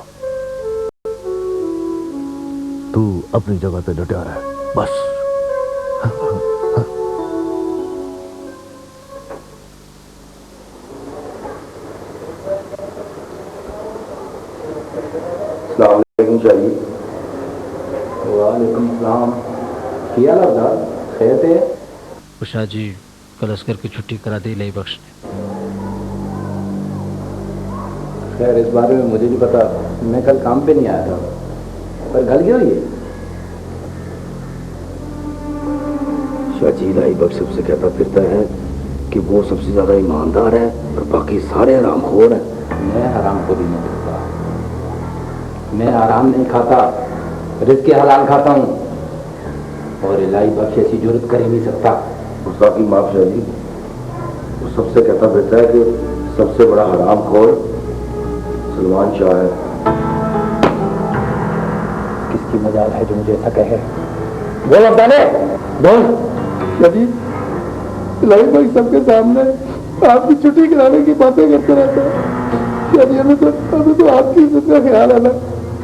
तू अपनी जगह पे डटा रह बस। अस्सलामुअलैकुम शाही। वालेकुम सलाम। किया लगा खैर थे? उषा जी कल अस्कर की छुट्टी करा दी इलाही बख्श ने। खैर इस बारे में मुझे नहीं पता, मैं कल काम पे नहीं आया था। पर गल क्यों ये? शाजी इलाही बख्श सबसे कहता फिरता है कि वो सबसे ज्यादा ईमानदार है और बाकी सारे हरामखोर हैं। मैं हरामखोरी नहीं करता, मैं आराम नहीं खाता, रिज़्क़ हलाल खाता हूँ। और इलाही बख्श ऐसी जुर्रत कर ही नहीं सकता। उसका की माफ शाजी, वो सबसे कहता फिरता है कि सबसे बड़ा हरामखोर सलमान शाह है। किसकी मजाल है जो मुझे ऐसा कहे? बोल अब्दाले, बोल। शाजी इलाही बख्श सबके सामने आपकी छुट्टी कराने की बातें करते रहता है। शाजी हमें तो आपकी इज्जत का ख्याल है ना।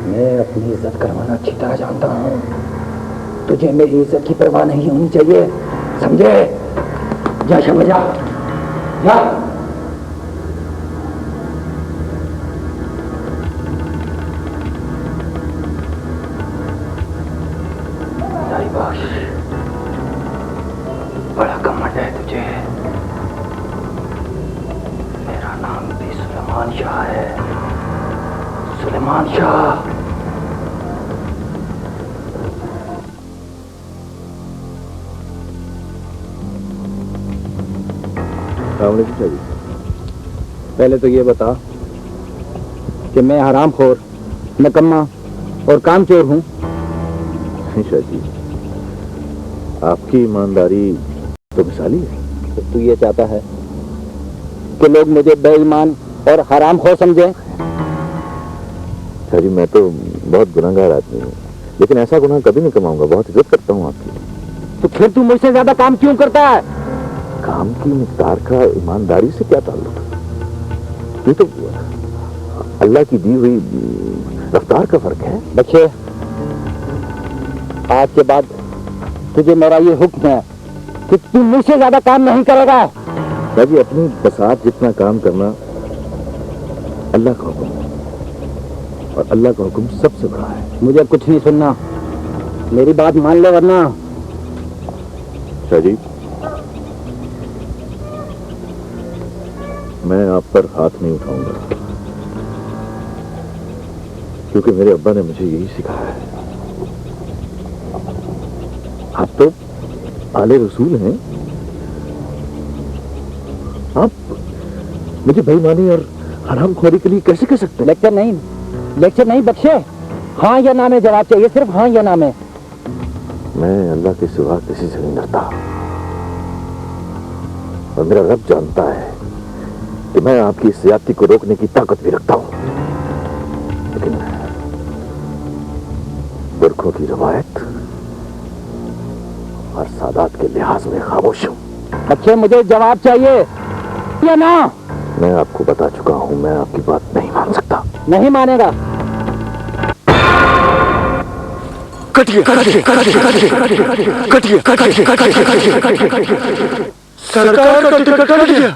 मैं अपनी इज्जत करवाना अच्छी तरह जानता हूँ। तुझे मेरी इज्जत की परवाह नहीं होनी चाहिए, समझे? जा समझ जा। बड़ा घमंड है तुझे। मेरा नाम भी सुलेमान शाह है, सुलेमान शाह। जी, पहले तो ये बता कि मैं हरामखोर, नकम्मा और कामचोर हूँ? शाह जी, आपकी ईमानदारी तो मिसाली है। तो तू ये चाहता है कि लोग मुझे बेईमान और हरामखोर समझें? शाह जी, मैं तो बहुत गुनहगार आदमी हूँ, लेकिन ऐसा गुनाह कभी नहीं कमाऊंगा। बहुत इज्जत करता हूँ आपकी। तो फिर तू मुझसे ज्यादा काम क्यों करता है? काम की मिकदार का ईमानदारी से क्या ताल्लुक? ये तो अल्लाह की दी हुई रफ्तार का फर्क है। बच्चे, आज के बाद तुझे मेरा ये हुक्म है कि तू मुझसे ज्यादा काम नहीं करेगा। जी, अपनी बसात जितना काम करना अल्लाह का हुक्म है, और अल्लाह का हुक्म सबसे बड़ा है। मुझे कुछ नहीं सुनना, मेरी बात मान ले वरना। शाह जी, मैं आप पर हाथ नहीं उठाऊंगा, क्योंकि मेरे अब्बा ने मुझे यही सिखाया है। आप तो आले रसूल हैं, आप मुझे बेईमानी और हरामखोरी के लिए कैसे कह सकते हैं? लेक्चर नहीं बख्शे। हाँ या ना में जवाब चाहिए, सिर्फ हाँ या ना में। मैं अल्लाह के सिवा किसी से नहीं डरता, और मेरा रब जानता है कि मैं आपकी इस ज्यादती को रोकने की ताकत भी रखता हूं। लेकिन पुरखों की रवायत और सादात के लिहाज में खामोश हूं। बच्चे, मुझे जवाब चाहिए या ना? मैं आपको बता चुका हूं, मैं आपकी बात नहीं मान सकता। नहीं मानेगा? कटिए सरकार का टिकट कट गया।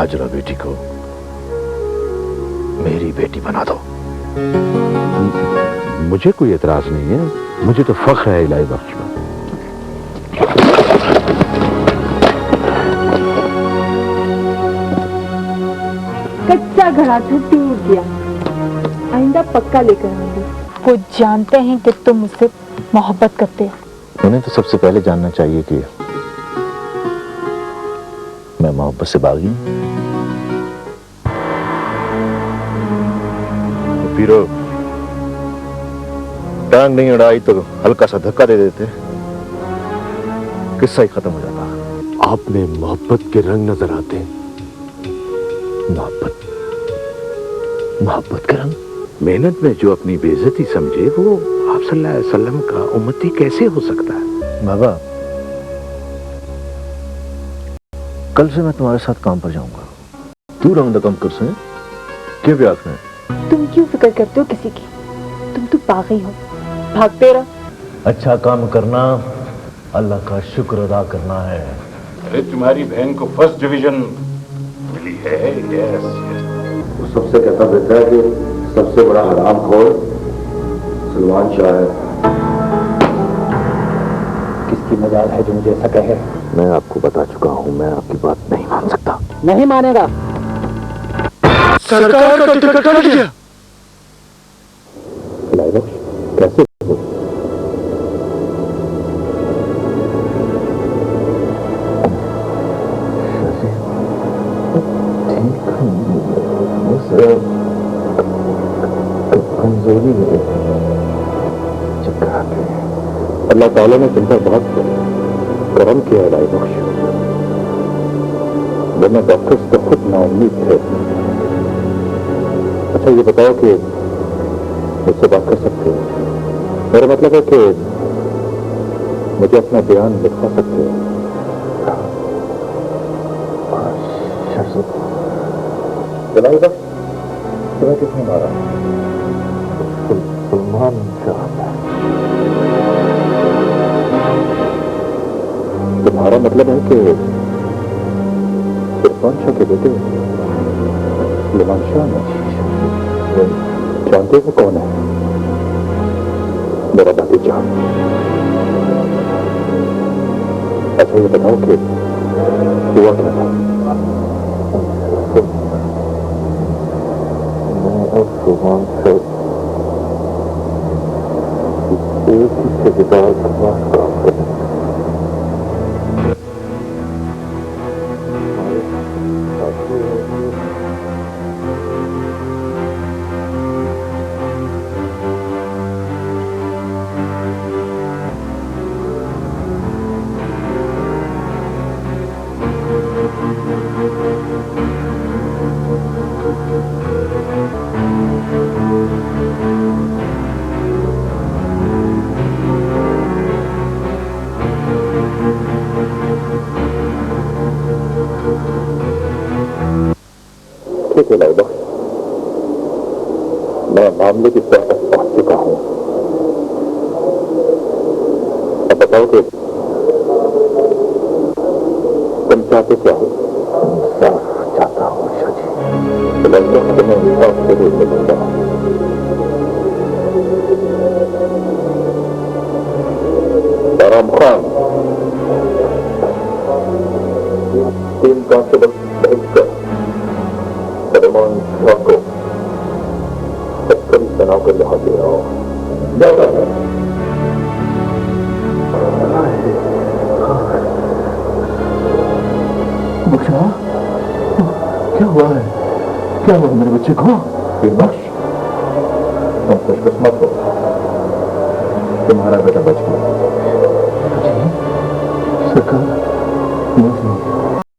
हाजरा बेटी को मेरी बेटी बना दो। मुझे कोई एतराज नहीं है, मुझे तो फख्र है इलाही बख्श पर। कच्चा घड़ा था, टूट गया, आइंदा पक्का लेकर आऊंगी। वो जानते हैं कि तुम मुझसे मोहब्बत करते हो। उन्हें तो सबसे पहले जानना चाहिए कि मैं मोहब्बत से बागी हूं। पीरो, टांग नहीं अड़ाई तो हल्का सा धक्का दे देते, किस्सा ही खत्म हो जाता। आपने मोहब्बत के रंग नजर आते हैं। मोहब्बत का रंग? मेहनत में जो अपनी बेइज्जती समझे वो आप सल्लल्लाहु अलैहि वसल्लम का उम्मती कैसे हो सकता है? बाबा, कल से मैं तुम्हारे साथ काम पर जाऊंगा। तू रंग कम कर से क्या व्यास में? तुम क्यों फिक्र करते हो किसी की? तुम तो पागल हो, भागते रहो। अच्छा काम करना अल्लाह का शुक्र अदा करना है। अरे तुम्हारी बहन को फर्स्ट डिवीजन मिली है। यस, वो सबसे कहता रहता है कि सबसे बड़ा हराम खोर सलमान शाह है। किसकी मजाल है जो मुझे ऐसा कहे? मैं आपको बता चुका हूं, मैं आपकी बात नहीं मान सकता। नहीं मानेगा। सरकार का टिकट कट गया। कैसे? कमजोरी है, चक्कर आते हैं। अल्लाह ताला ने तुम पर बहुत करम किया है इलाही बख्श, वरना डॉक्टर्स तो खुद नाउम्मीद थे। अच्छा ये बताओ कि मुझसे बात कर सकते हो? मेरा मतलब है कि मुझे अपना बयान लिखवा सकते हो? इलाही बख्श, तुम्हें किसने मारा? सलमान शाह। तुम्हारा मतलब है कि इरफान शाह के बेटे सलमान शाह ने? जानते हो कौन है? मेरा भतीजा। अच्छा ये बताओ कि हुआ क्या था? मैं और सलमान शाह एक ही ठेकेदार के पास काम करते हैं। ठीक है लाइबा, मैं मामले की तह तक पहुंच चुका हूं। अब बताओ कि तुम चाहते क्या हो? इंसाफ चाहता हूं शाह जी। लड़कों को तुम्हें इंसाफ जरूर मिलेगा। आराम खान 3 कांस्टेबल भेजकर सलमान शाह को तस्करी बना कर यहाँ ले आओ। जाता है। बख्शा, क्या हुआ है? क्या हुआ मेरे बच्चे को? बख्श, तुम खुशकिस्मत हो, तुम्हारा बेटा बच गया।